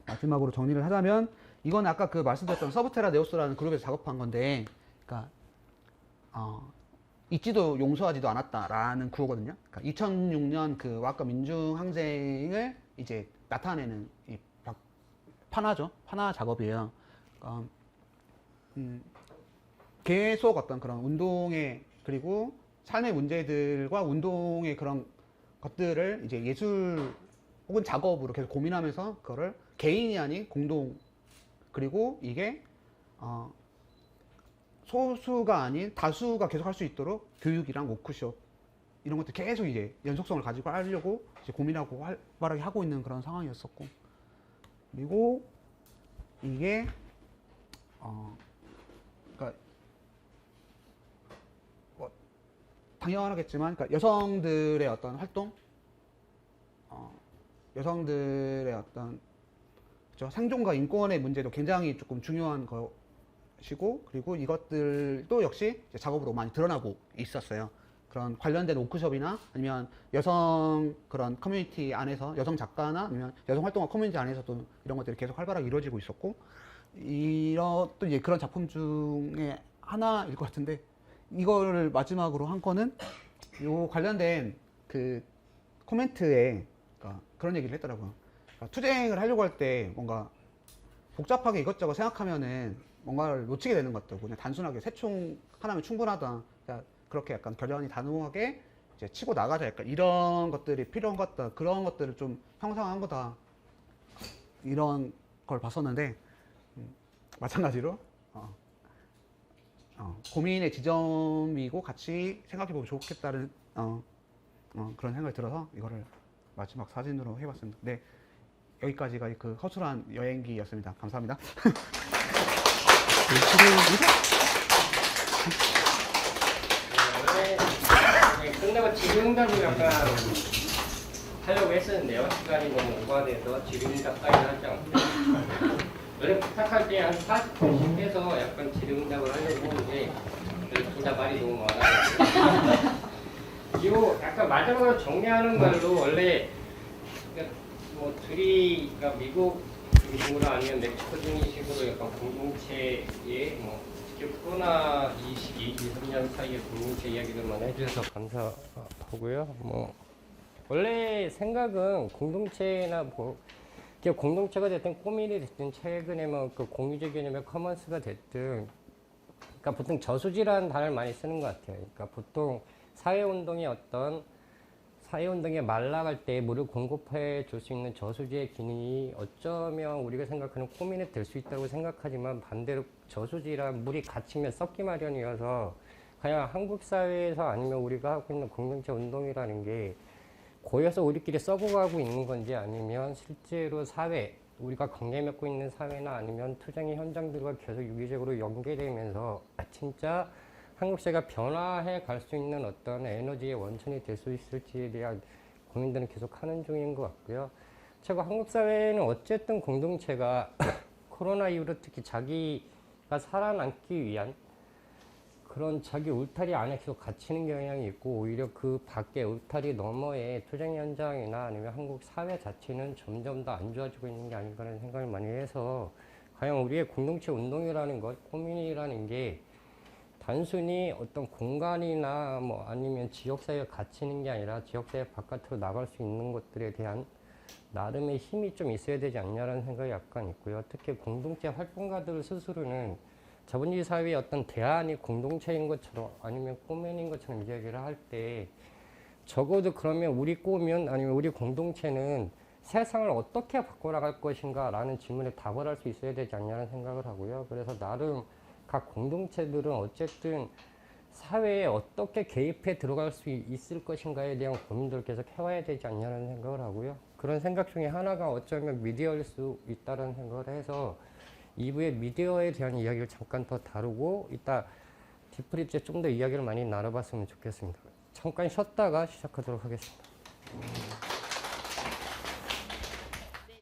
마지막으로 정리를 하자면 이건 아까 그 말씀드렸던 서브테라 네오스라는 그룹에서 작업한 건데 그러니까 잊지도 용서하지도 않았다라는 구호거든요. 그러니까 2006년 그 와카 민중항쟁을 이제 나타내는 이 판화죠. 판화 작업이에요. 그러니까 계속 어떤 그런 운동의 그리고 삶의 문제들과 운동의 그런 것들을 이제 예술 혹은 작업으로 계속 고민하면서 그거를 개인이 아닌 공동 그리고 이게 소수가 아닌 다수가 계속 할 수 있도록 교육이랑 워크숍 이런 것들 계속 이제 연속성을 가지고 하려고 이제 고민하고 활발하게 하고 있는 그런 상황이었었고 그리고 이게 그러니까 뭐 당연하겠지만 그러니까 여성들의 어떤 활동 여성들의 어떤 그렇죠? 생존과 인권의 문제도 굉장히 조금 중요한 것이고 그리고 이것들도 역시 작업으로 많이 드러나고 있었어요. 그런 관련된 워크숍이나 아니면 여성 그런 커뮤니티 안에서 여성 작가나 아니면 여성 활동가 커뮤니티 안에서도 이런 것들이 계속 활발하게 이루어지고 있었고 이런 또 이제 그런 작품 중에 하나일 것 같은데 이거를 마지막으로 한 거는 요 관련된 그 코멘트에 그런 얘기를 했더라고요. 그러니까 투쟁을 하려고 할 때 뭔가 복잡하게 이것저것 생각하면은 뭔가를 놓치게 되는 것 같다고. 그냥 단순하게 세 총 하나면 충분하다. 그렇게 약간 결연히 단호하게 이제 치고 나가자. 약간 이런 것들이 필요한 것 같다. 그런 것들을 좀 형성한 거다. 이런 걸 봤었는데, 마찬가지로 고민의 지점이고 같이 생각해보면 좋겠다는 그런 생각이 들어서 이거를 마지막 사진으로 해봤습니다. 네, 여기까지가 그 허술한 여행기였습니다. 감사합니다. 원래 끝나고 질의응답을 약간 하려고 했었는데요. 시간이 너무 오버돼서 질의응답까지 하지 않고 원래 부탁할 때 한 40분씩 해서 약간 질의응답을 하려고 하는데 둘 다 말이 너무 많아요. 이거 약간 마지막으로 정리하는 말로 원래 뭐 둘이 그러니까 미국으로 아니면 멕시코 중이식으로 약간 공동체에 뭐 특히 코로나 2 3년 사이에 공동체 이야기들만 해주셔서 감사하고요. 뭐 원래 생각은 공동체나 뭐 공동체가 됐든 꼬밀이 됐든 최근에 뭐 그 공유적 개념의 커먼스가 됐든 그러니까 보통 저수지라는 단어를 많이 쓰는 것 같아요. 그러니까 보통 사회운동에 말라갈 때 물을 공급해 줄 수 있는 저수지의 기능이 어쩌면 우리가 생각하는 코민이 될 수 있다고 생각하지만 반대로 저수지란 물이 갇히면 썩기 마련이어서 그냥 한국 사회에서 아니면 우리가 하고 있는 공동체 운동이라는 게 고여서 우리끼리 썩어가고 있는 건지 아니면 실제로 사회, 우리가 관계 맺고 있는 사회나 아니면 투쟁의 현장들과 계속 유기적으로 연계되면서 진짜 한국 사회가 변화해 갈 수 있는 어떤 에너지의 원천이 될 수 있을지에 대한 고민들은 계속 하는 중인 것 같고요. 최고 한국 사회는 어쨌든 공동체가 코로나 이후로 특히 자기가 살아남기 위한 그런 자기 울타리 안에 계속 갇히는 경향이 있고 오히려 그 밖에 울타리 너머의 투쟁 현장이나 아니면 한국 사회 자체는 점점 더 안 좋아지고 있는 게 아닌가라는 생각을 많이 해서 과연 우리의 공동체 운동이라는 것, 코민이라는 게 단순히 어떤 공간이나 뭐 아니면 지역사회에 갇히는 게 아니라 지역사회 바깥으로 나갈 수 있는 것들에 대한 나름의 힘이 좀 있어야 되지 않냐라는 생각이 약간 있고요. 특히 공동체 활동가들 스스로는 자본주의 사회의 어떤 대안이 공동체인 것처럼 아니면 꼬맨인 것처럼 이야기를 할 때 적어도 그러면 우리 꼬면 아니면 우리 공동체는 세상을 어떻게 바꿔나갈 것인가 라는 질문에 답을 할 수 있어야 되지 않냐는 생각을 하고요. 그래서 나름 각 공동체들은 어쨌든 사회에 어떻게 개입해 들어갈 수 있을 것인가에 대한 고민들을 계속 해와야 되지 않냐는 생각을 하고요. 그런 생각 중에 하나가 어쩌면 미디어일 수 있다는 생각을 해서 2부의 미디어에 대한 이야기를 잠깐 더 다루고 이따 디프리 때 좀 더 이야기를 많이 나눠봤으면 좋겠습니다. 잠깐 쉬었다가 시작하도록 하겠습니다.